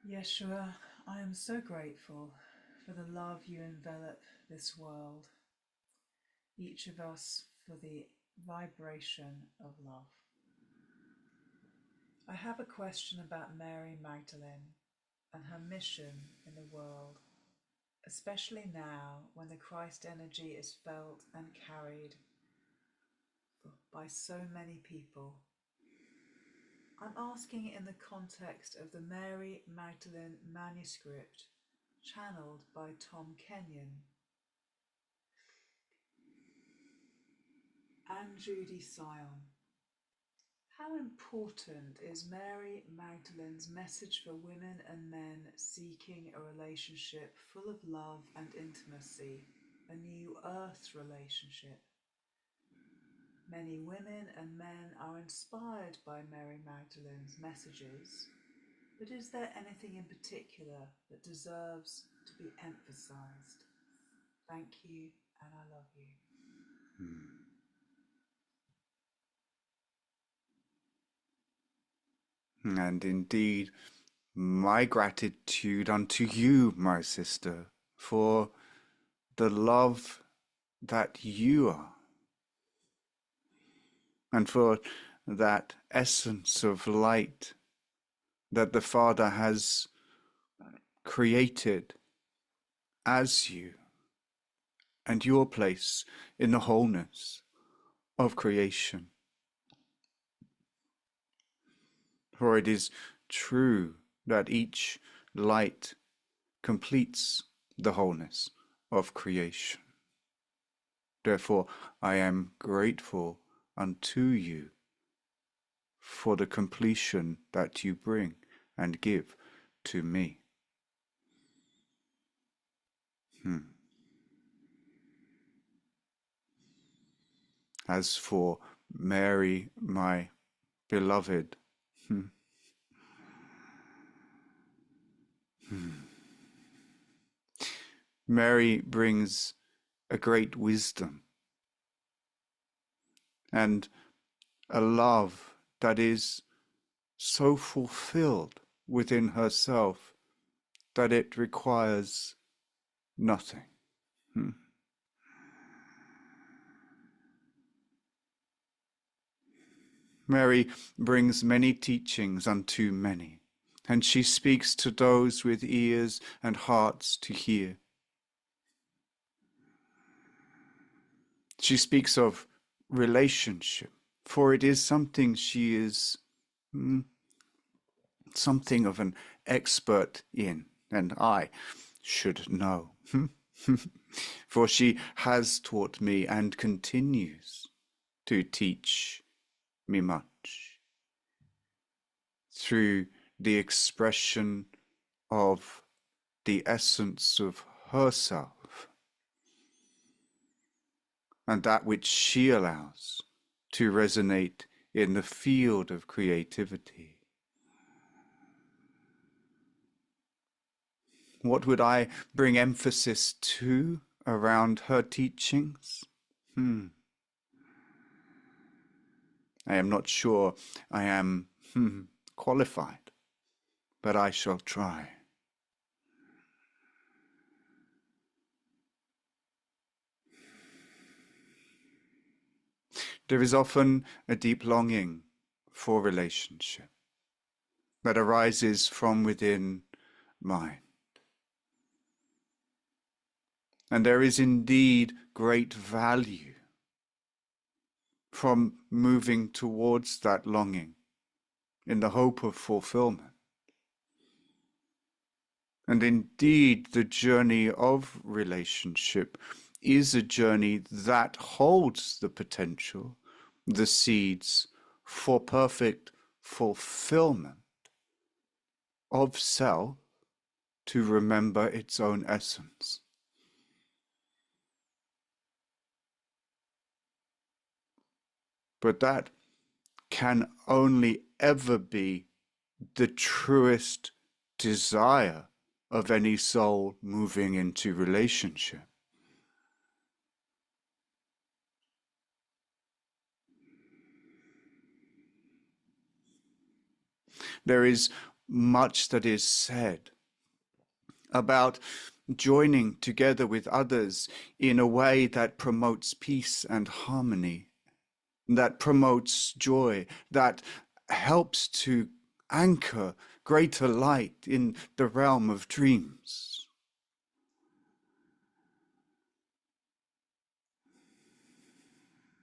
Yeshua, I am so grateful for the love you envelop this world, each of us for the vibration of love. I have a question about Mary Magdalene and her mission in the world, especially now when the Christ energy is felt and carried by so many people. I'm asking in the context of the Mary Magdalene manuscript channeled by Tom Kenyon and Judy Sion. How important is Mary Magdalene's message for women and men seeking a relationship full of love and intimacy, a new earth relationship? Many women and men are inspired by Mary Magdalene's messages, but is there anything in particular that deserves to be emphasized? Thank you, and I love you. And indeed, my gratitude unto you, my sister, for the love that you are, and for that essence of light that the Father has created as you, and your place in the wholeness of creation. For it is true that each light completes the wholeness of creation. Therefore, I am grateful unto you for the completion that you bring and give to me. As for Mary, my beloved, Mary brings a great wisdom and a love that is so fulfilled within herself that it requires nothing. Mary brings many teachings unto many, and she speaks to those with ears and hearts to hear. She speaks of relationship, for it is something she is something of an expert in, and I should know. For she has taught me and continues to teach me much through the expression of the essence of herself and that which she allows to resonate in the field of creativity. What would I bring emphasis to around her teachings? I am not sure I am qualified, but I shall try. There is often a deep longing for relationship that arises from within mind. And there is indeed great value from moving towards that longing in the hope of fulfillment. And indeed, the journey of relationship is a journey that holds the potential, the seeds for perfect fulfillment of self to remember its own essence. But that can only ever be the truest desire of any soul moving into relationship. There is much that is said about joining together with others in a way that promotes peace and harmony, that promotes joy, that helps to anchor greater light in the realm of dreams.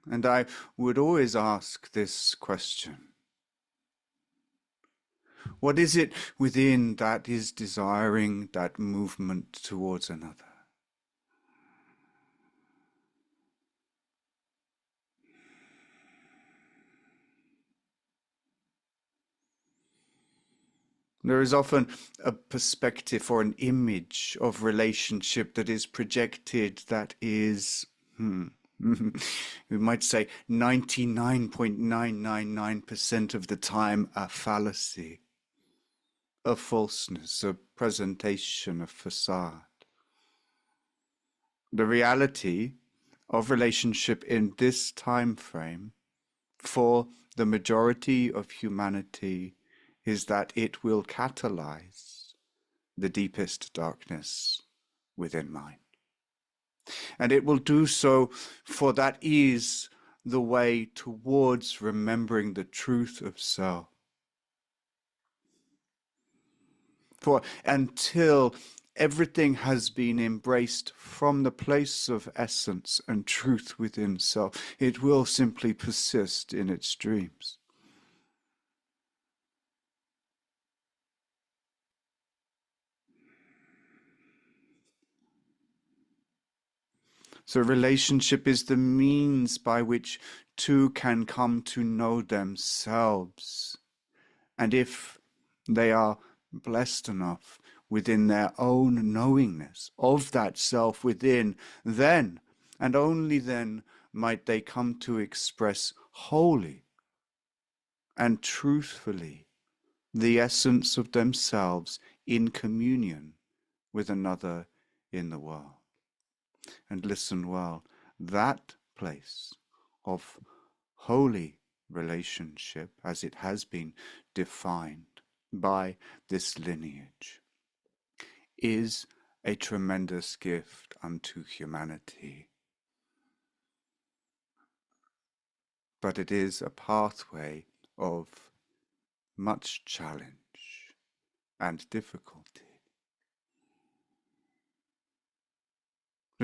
And I would always ask this question: what is it within that is desiring that movement towards another? There is often a perspective or an image of relationship that is projected that is, we might say 99.999% of the time a fallacy, a falseness, a presentation, a facade. The reality of relationship in this time frame for the majority of humanity is that it will catalyze the deepest darkness within mind. And it will do so, for that is the way towards remembering the truth of self. For until everything has been embraced from the place of essence and truth within self, it will simply persist in its dreams. So relationship is the means by which two can come to know themselves. And if they are blessed enough within their own knowingness of that self within, then, and only then, might they come to express wholly and truthfully the essence of themselves in communion with another in the world. And listen well, that place of holy relationship, as it has been defined by this lineage, is a tremendous gift unto humanity. But it is a pathway of much challenge and difficulty.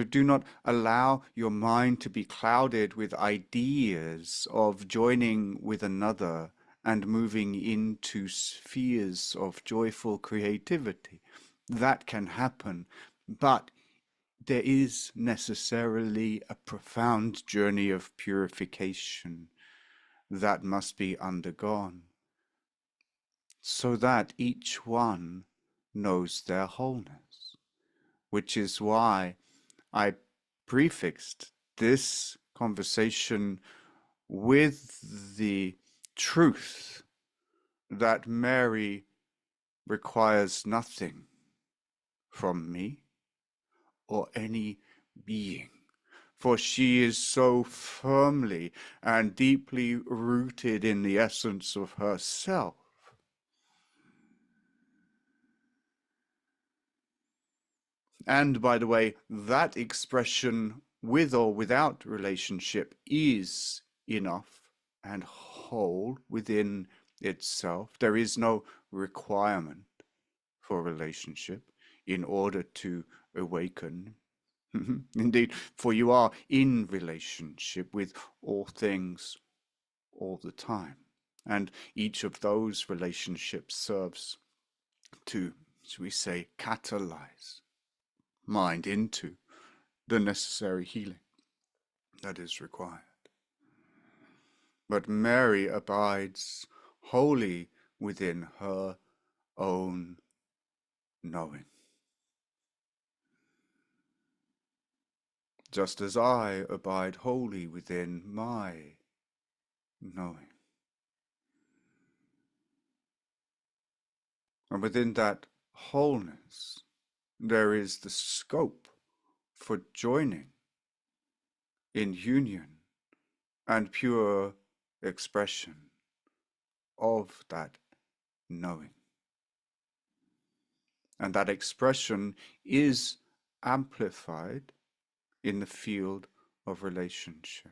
Do not allow your mind to be clouded with ideas of joining with another and moving into spheres of joyful creativity. That can happen, but there is necessarily a profound journey of purification that must be undergone, so that each one knows their wholeness, which is why I prefixed this conversation with the truth that Mary requires nothing from me or any being, for she is so firmly and deeply rooted in the essence of herself. And by the way, that expression, with or without relationship, is enough and whole within itself. There is no requirement for relationship in order to awaken. Indeed, for you are in relationship with all things all the time. And each of those relationships serves to, shall we say, catalyze mind into the necessary healing that is required. But Mary abides wholly within her own knowing, just as I abide wholly within my knowing. And within that wholeness, there is the scope for joining in union and pure expression of that knowing. And that expression is amplified in the field of relationship.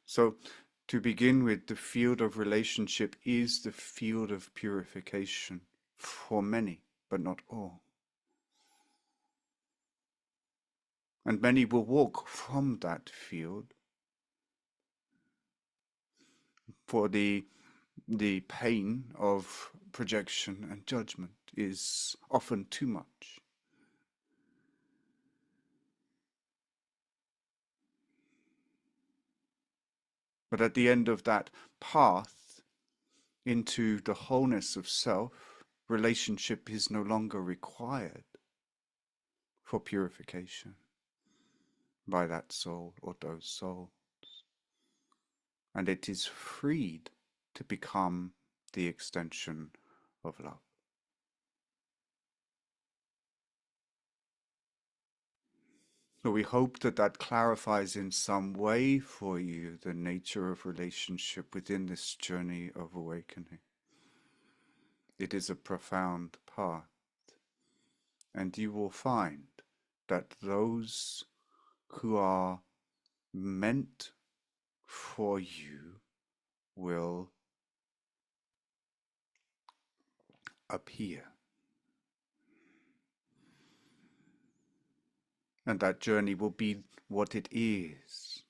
So, to begin with, the field of relationship is the field of purification for many, but not all. And many will walk from that field, for the pain of projection and judgment is often too much. But at the end of that path into the wholeness of self, relationship is no longer required for purification by that soul or those souls. And it is freed to become the extension of love. So we hope that that clarifies in some way for you the nature of relationship within this journey of awakening. It is a profound path, and you will find that those who are meant for you will appear. And that journey will be what it is.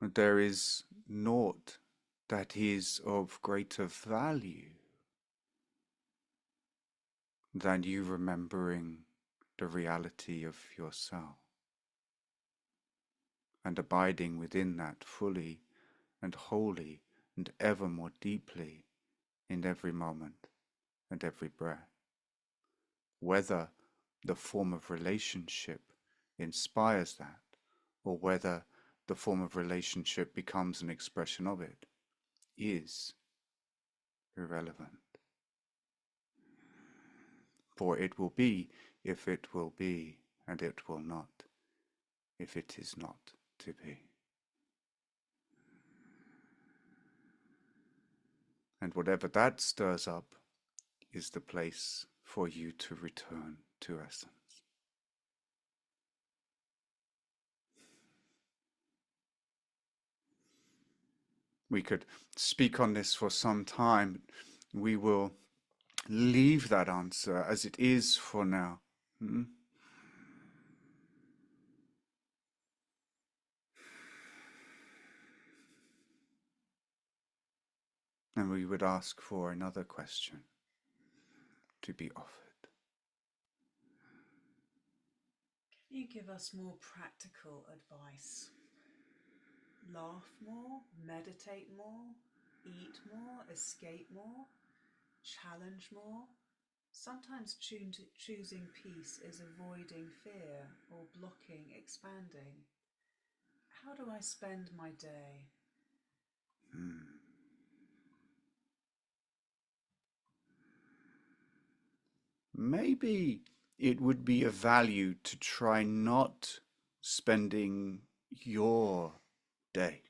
And there is naught that is of greater value than you remembering the reality of yourself and abiding within that fully and wholly and ever more deeply in every moment and every breath. Whether the form of relationship inspires that, or whether the form of relationship becomes an expression of it, is irrelevant. For it will be if it will be, and it will not if it is not to be. And whatever that stirs up is the place for you to return to essence. We could speak on this for some time. We will leave that answer as it is for now. Hmm? And we would ask for another question to be offered. Can you give us more practical advice? Laugh more, meditate more, eat more, escape more, challenge more? Sometimes choosing peace is avoiding fear or blocking expanding. How do I spend my day? Hmm. Maybe it would be of value to try not spending your day,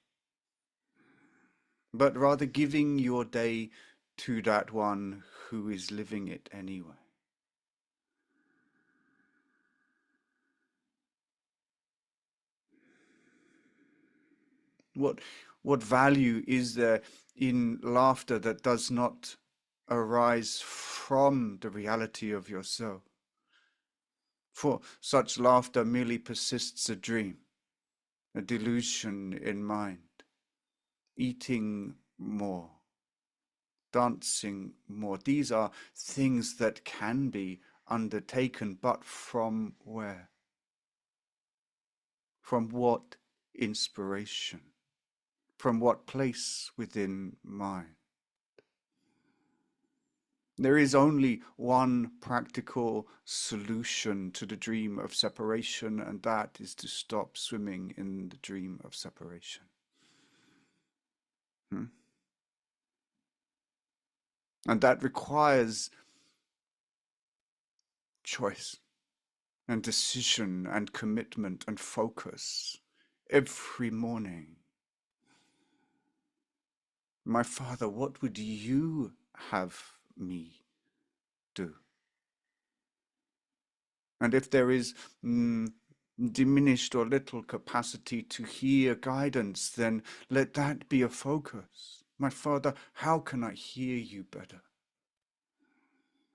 but rather giving your day to that one who is living it anyway. What what value is there in laughter that does not arise from the reality of yourself? For such laughter merely persists a dream, a delusion in mind, eating more, dancing more. These are things that can be undertaken, but from where? From what inspiration? From what place within mind? There is only one practical solution to the dream of separation, and that is to stop swimming in the dream of separation. Hmm? And that requires choice and decision and commitment and focus every morning. My Father, what would you have me do? And if there is diminished or little capacity to hear guidance, then let that be a focus. My Father, how can I hear you better?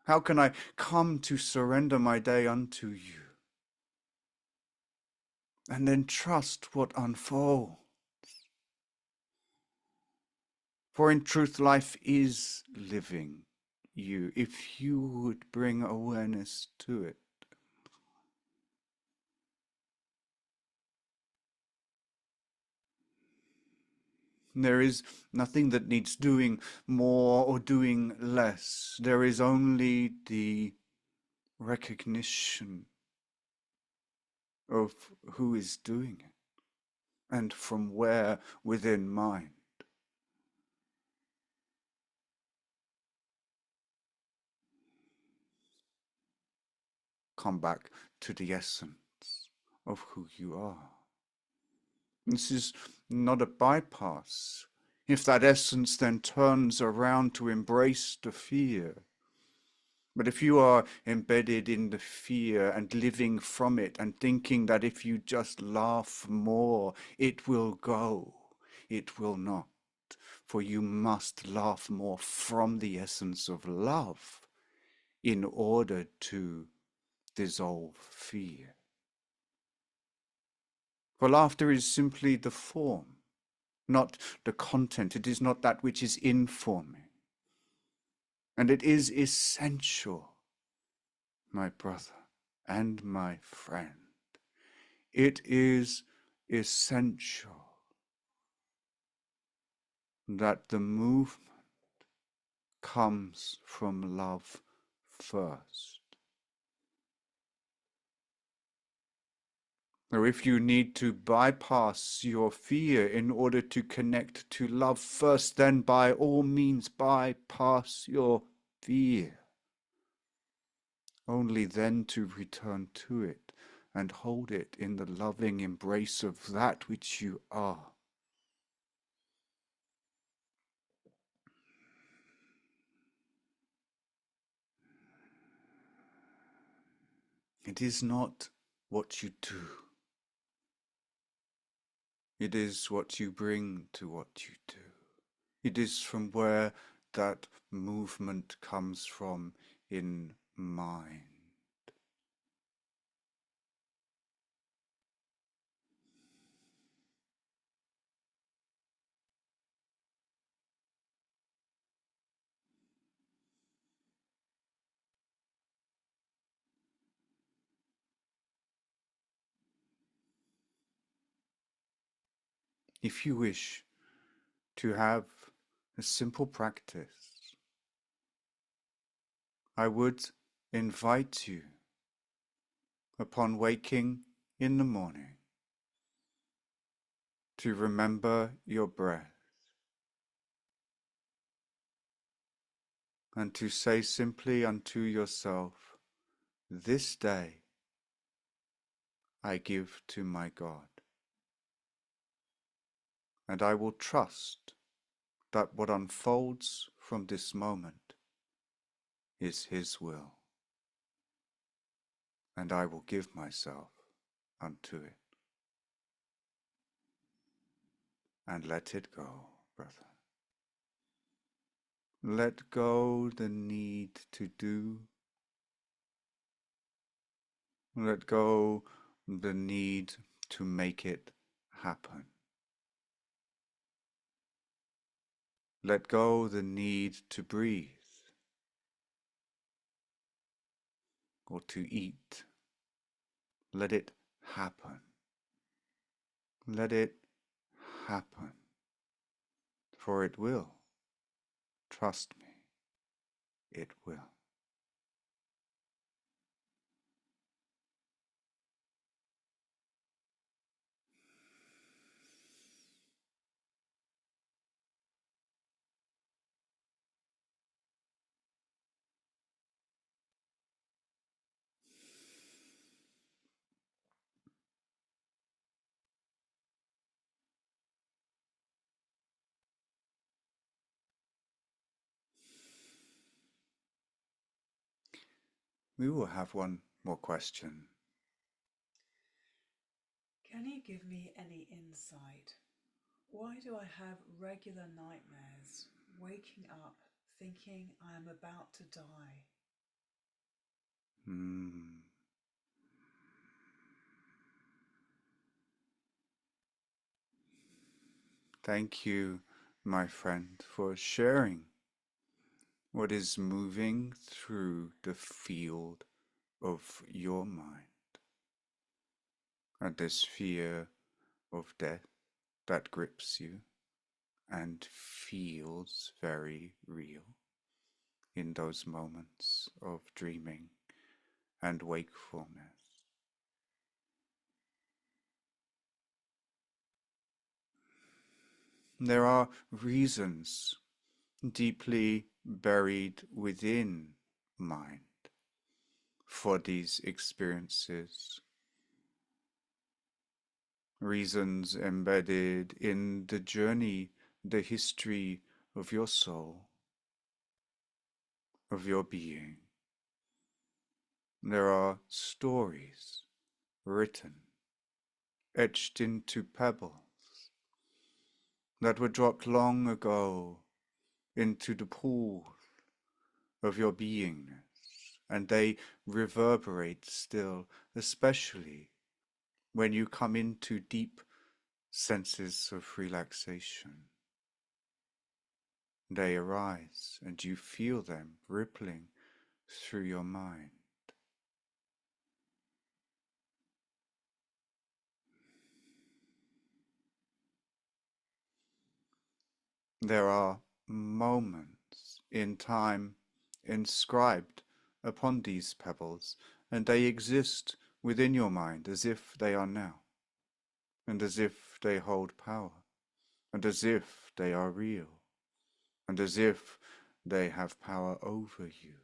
How can I come to surrender my day unto you? And then trust what unfolds. For in truth, life is living you, if you would bring awareness to it. There is nothing that needs doing more or doing less. There is only the recognition of who is doing it and from where within mind. Come back to the essence of who you are. This is not a bypass. If that essence then turns around to embrace the fear, but if you are embedded in the fear and living from it and thinking that if you just laugh more, it will go, it will not. For you must laugh more from the essence of love in order to dissolve fear. For laughter is simply the form, not the content. It is not that which is informing. And it is essential, my brother and my friend. It is essential that the movement comes from love first. Or if you need to bypass your fear in order to connect to love first, then by all means bypass your fear. Only then to return to it and hold it in the loving embrace of that which you are. It is not what you do. It is what you bring to what you do. It is from where that movement comes from in mind. If you wish to have a simple practice, I would invite you, upon waking in the morning, to remember your breath and to say simply unto yourself, "This day I give to my God, and I will trust that what unfolds from this moment is His will, and I will give myself unto it." And let it go, brother. Let go the need to do. Let go the need to make it happen. Let go the need to breathe or to eat. Let it happen. Let it happen. For it will. Trust me, it will. We will have one more question. Can you give me any insight? Why do I have regular nightmares, waking up thinking I am about to die? Hmm. Thank you, my friend, for sharing what is moving through the field of your mind and this fear of death that grips you and feels very real in those moments of dreaming and wakefulness. There are reasons deeply buried within mind for these experiences, reasons embedded in the journey, the history of your soul, of your being. There are stories written, etched into pebbles that were dropped long ago into the pool of your beingness, and they reverberate still, especially when you come into deep senses of relaxation. They arise, and you feel them rippling through your mind. There are moments in time inscribed upon these pebbles, and they exist within your mind as if they are now, and as if they hold power, and as if they are real, and as if they have power over you.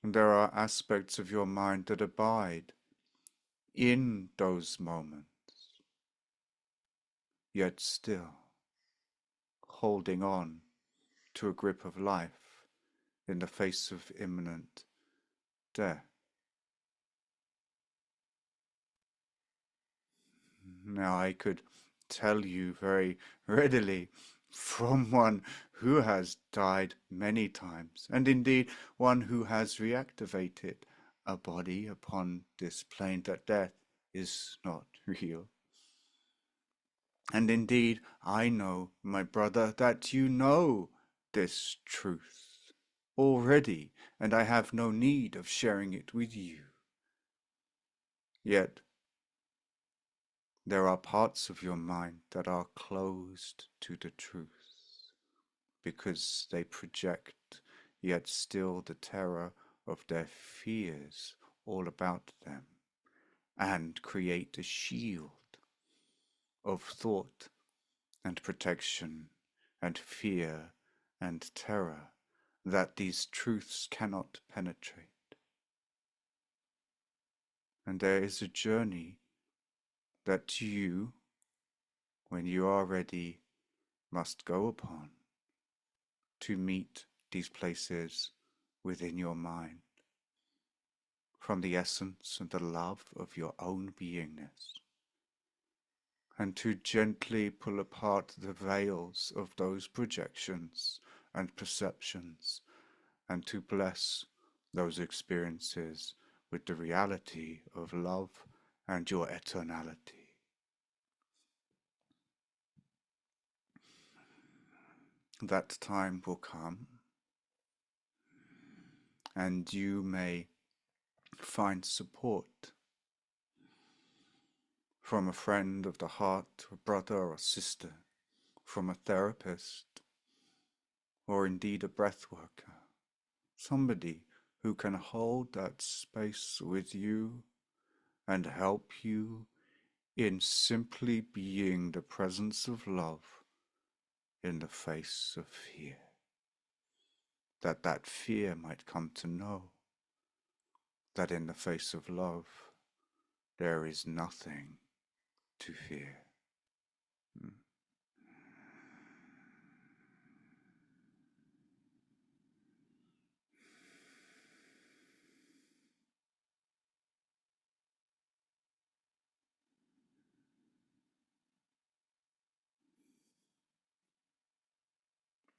And there are aspects of your mind that abide in those moments, yet still holding on to a grip of life in the face of imminent death. Now, I could tell you very readily from one who has died many times, and indeed one who has reactivated a body upon this plane, that death is not real. And indeed, I know, my brother, that you know this truth already, and I have no need of sharing it with you. Yet, there are parts of your mind that are closed to the truth, because they project yet still the terror of their fears all about them, and create a shield of thought and protection and fear and terror that these truths cannot penetrate. And there is a journey that you, when you are ready, must go upon to meet these places within your mind, from the essence and the love of your own beingness, and to gently pull apart the veils of those projections and perceptions, and to bless those experiences with the reality of love and your eternality. That time will come, and you may find support from a friend of the heart, a brother or sister, from a therapist, or indeed a breath worker, somebody who can hold that space with you and help you in simply being the presence of love in the face of fear, that fear might come to know that in the face of love there is nothing to fear.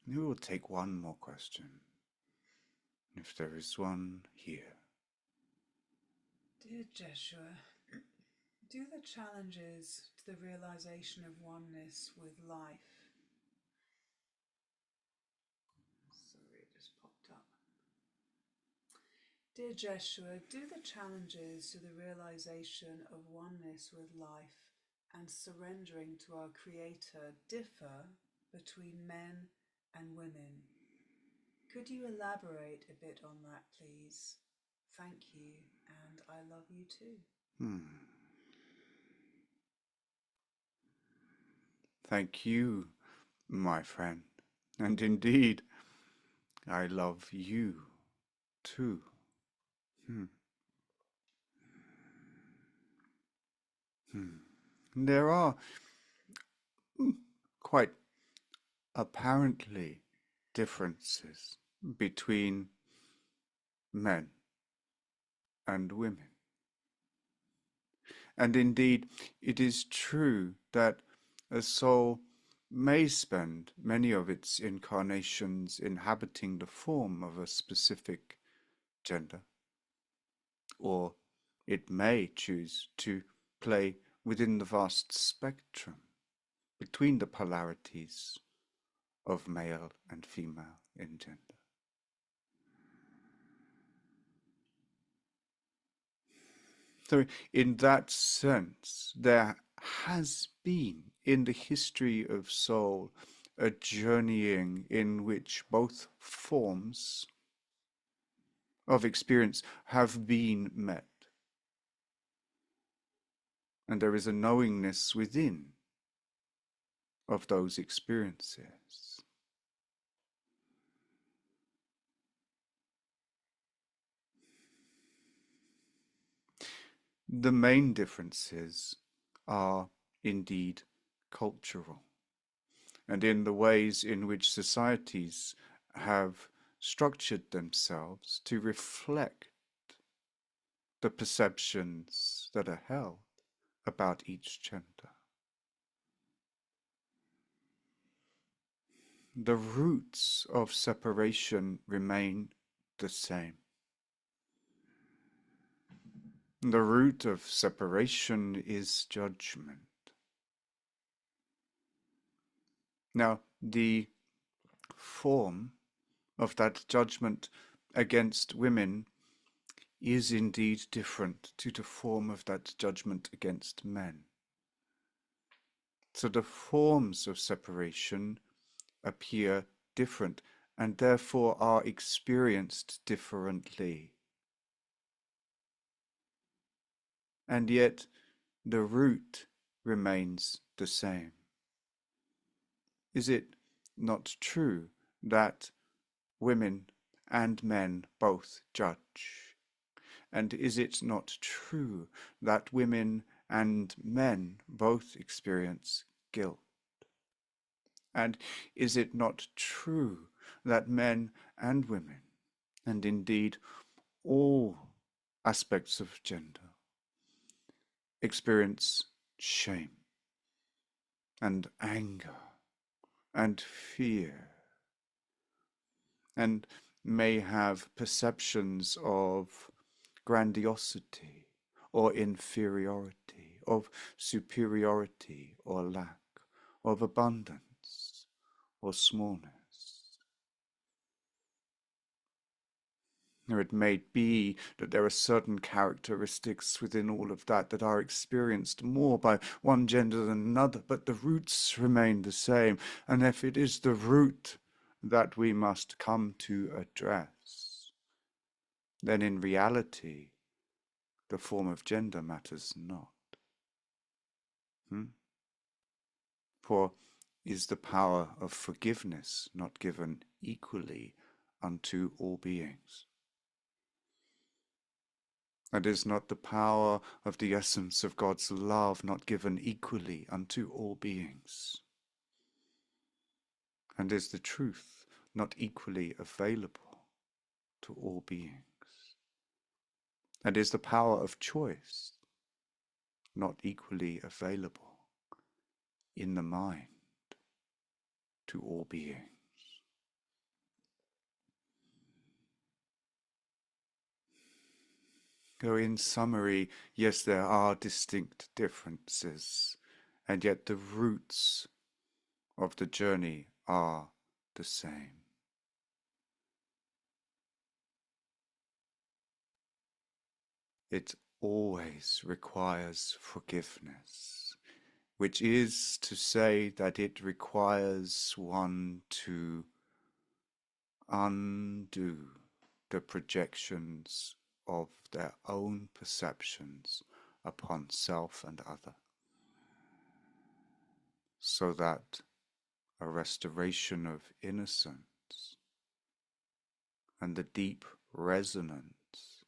We will take one more question, if there is one here. Dear Jeshua, do the challenges to the realization of oneness with life. Sorry, it just popped up. Dear Jeshua, do the challenges to the realization of oneness with life and surrendering to our Creator differ between men and women? Could you elaborate a bit on that, please? Thank you, and I love you too. Hmm. Thank you, my friend. And indeed, I love you too. Hmm. Hmm. There are quite apparently differences between men and women. And indeed, it is true that a soul may spend many of its incarnations inhabiting the form of a specific gender, or it may choose to play within the vast spectrum between the polarities of male and female in gender. So, in that sense, there has been in the history of soul a journeying in which both forms of experience have been met, and there is a knowingness within of those experiences. The main differences are indeed cultural, and in the ways in which societies have structured themselves to reflect the perceptions that are held about each gender. the roots of separation remain the same. The root of separation is judgment. Now, the form of that judgment against women is indeed different to the form of that judgment against men. So the forms of separation appear different and therefore are experienced differently. And yet the root remains the same. Is it not true that women and men both judge? And is it not true that women and men both experience guilt? And is it not true that men and women, and indeed all aspects of gender, experience shame and anger and fear, and may have perceptions of grandiosity or inferiority, of superiority or lack, of abundance or smallness? Or it may be that there are certain characteristics within all of that that are experienced more by one gender than another, but the roots remain the same. And if it is the root that we must come to address, then in reality, the form of gender matters not. Hmm? For is the power of forgiveness not given equally unto all beings? And is not the power of the essence of God's love not given equally unto all beings? And is the truth not equally available to all beings? And is the power of choice not equally available in the mind to all beings? So in summary, yes, there are distinct differences, and yet the roots of the journey are the same. It always requires forgiveness, which is to say that it requires one to undo the projections of their own perceptions upon self and other, so that a restoration of innocence and the deep resonance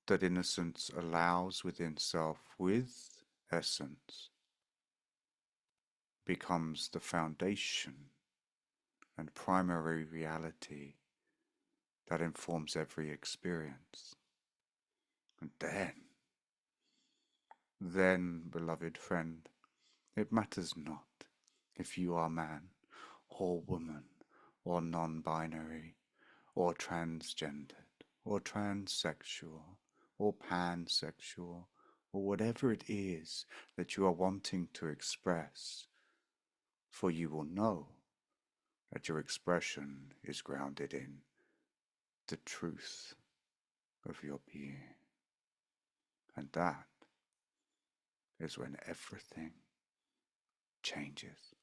that innocence allows within self with essence becomes the foundation and primary reality that informs every experience. And then, beloved friend, it matters not if you are man or woman or non-binary or transgendered or transsexual or pansexual or whatever it is that you are wanting to express, for you will know that your expression is grounded in the truth of your being. And that is when everything changes.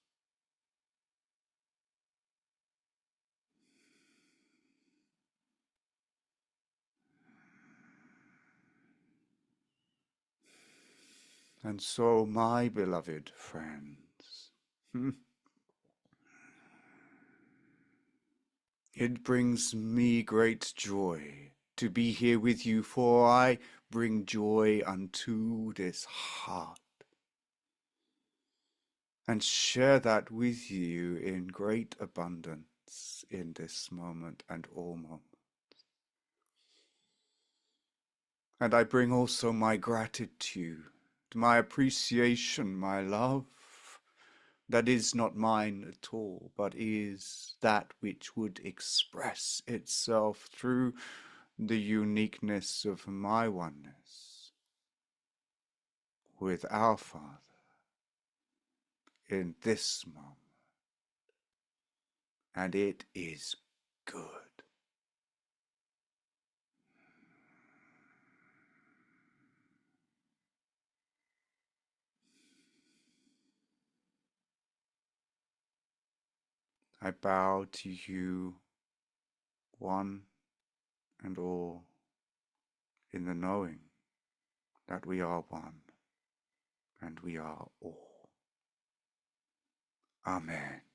And so, my beloved friends, it brings me great joy to be here with you, for I bring joy unto this heart, and share that with you in great abundance in this moment and all moments. And I bring also my gratitude, my appreciation, my love, that is not mine at all, but is that which would express itself through the uniqueness of my oneness with our Father in this moment. And it is good. I bow to you, one and all, in the knowing that we are one and we are all. Amen.